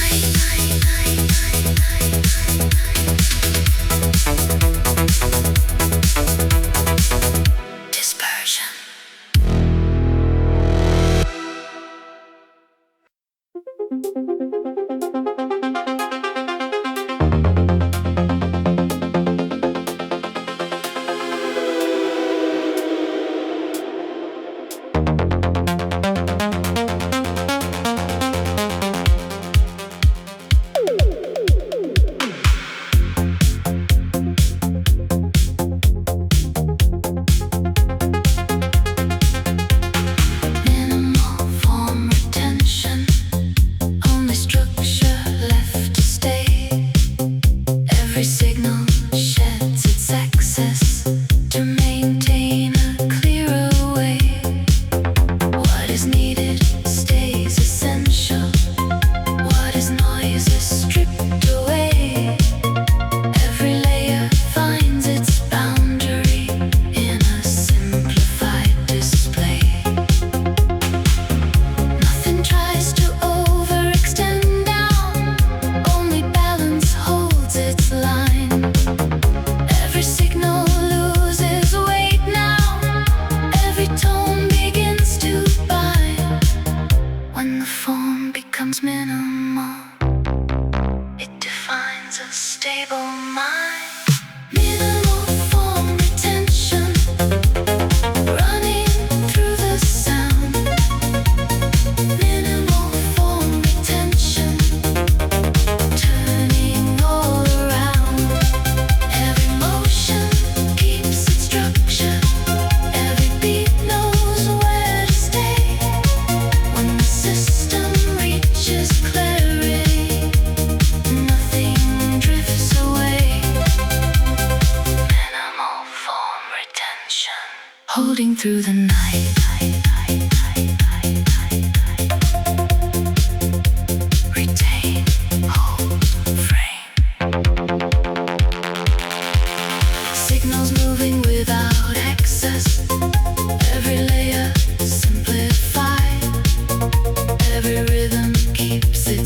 Dispersion. Minimal form retention, only structure left to stay. Every signal sheds its excess to maintain a clearer way. What is needed stays essential. What is noise is stripped away. Every layer finds its boundary in a simplified display. Nothing tries to overextend down. Only balance holds its line. Every signal loses weight now. Every tone begins to bind. When the form becomes minimal, it defines a stable mind. Minimal form retention, running through the sound. Minimal form retention, turning all around. Every motion keeps its structure. Every beat knows where to stay. When the system reaches clarity, nothing drifts away. Minimal form retention, holding through the night. Retain, hold, frame. Signals moving without excess. Every layer simplified. Every rhythm keeps its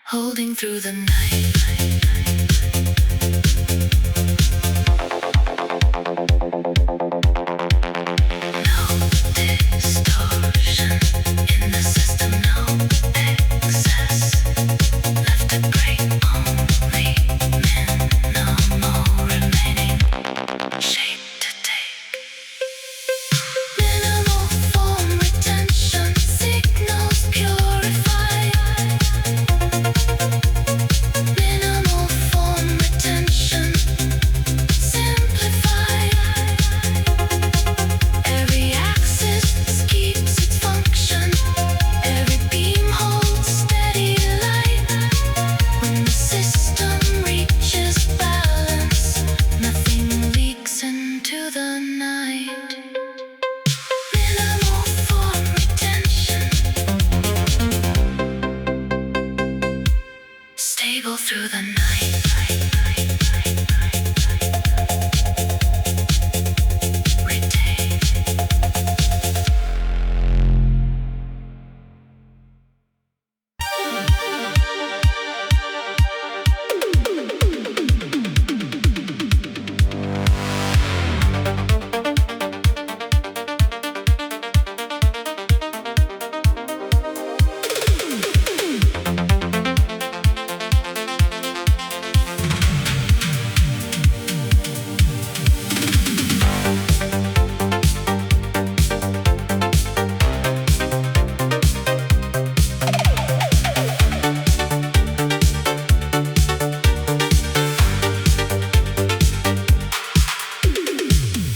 holding through the night. No distortion in the system, no excess. Left to break only minimal remaining shape to take. Minimal form retention, signals purify. Minimal form retention, simplify. Every axis keeps its function. Every beam holds steady light. When the system reaches balance, nothing leaks into the night. Minimal form retention, stable through the night. Retain.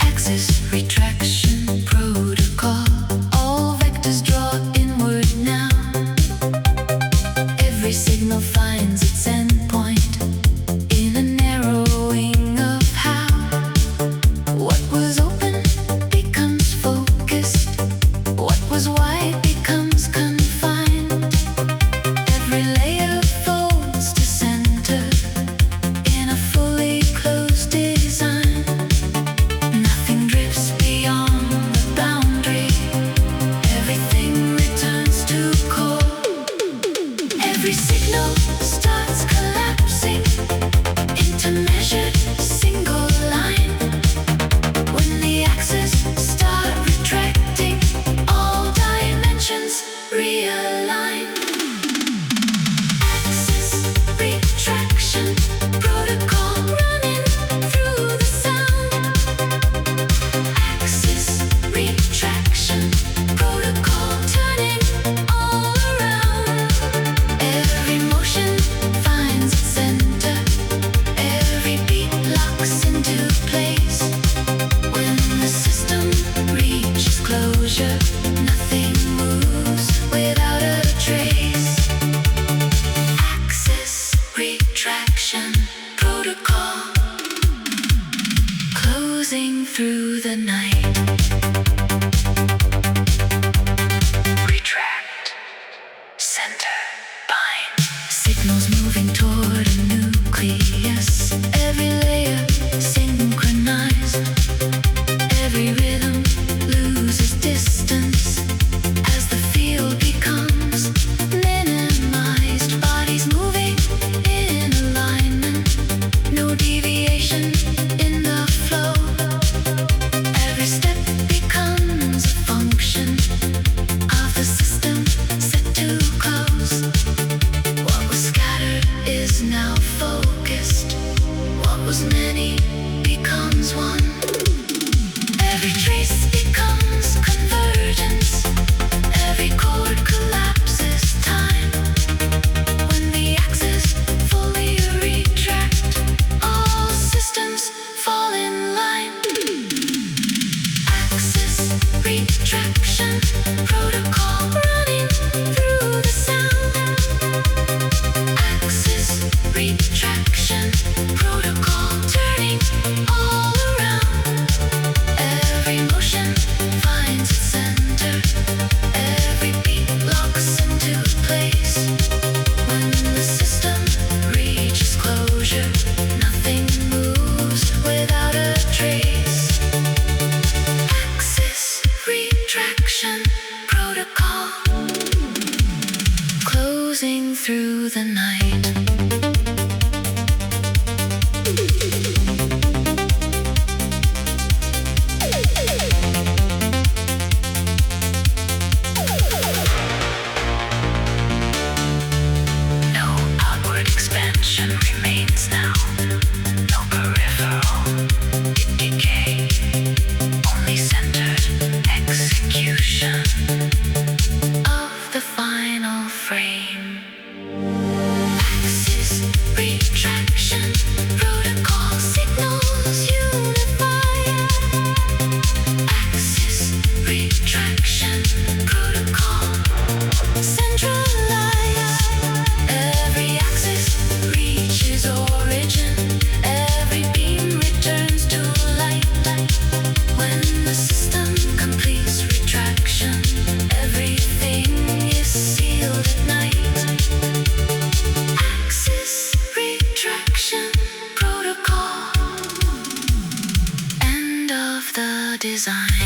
Axis retraction protocol. All vectors draw inward now. Every signal finds its endpoint in a narrowing of how. What was open becomes focused. What was wide becomes confined. Every layer folds to center in a fully closed design. Nothing drifts beyond the boundary. Everything returns to core. Every signal starts collapsing into measured single line. When the axes start retracting, all dimensions realign. Axis retraction protocol running through the sound. Axis retraction protocol turning all around. Every motion finds cruising through the night. No outward expansion remains now. No peripheral decay. Only centered execution of the final frame. Axis retraction protocol signals unify. Axis retraction protocol centralize. Every axis reaches origin. Every beam returns to light. When the system completes retraction, everything is sealed at night. Axis retraction protocol. End of the design.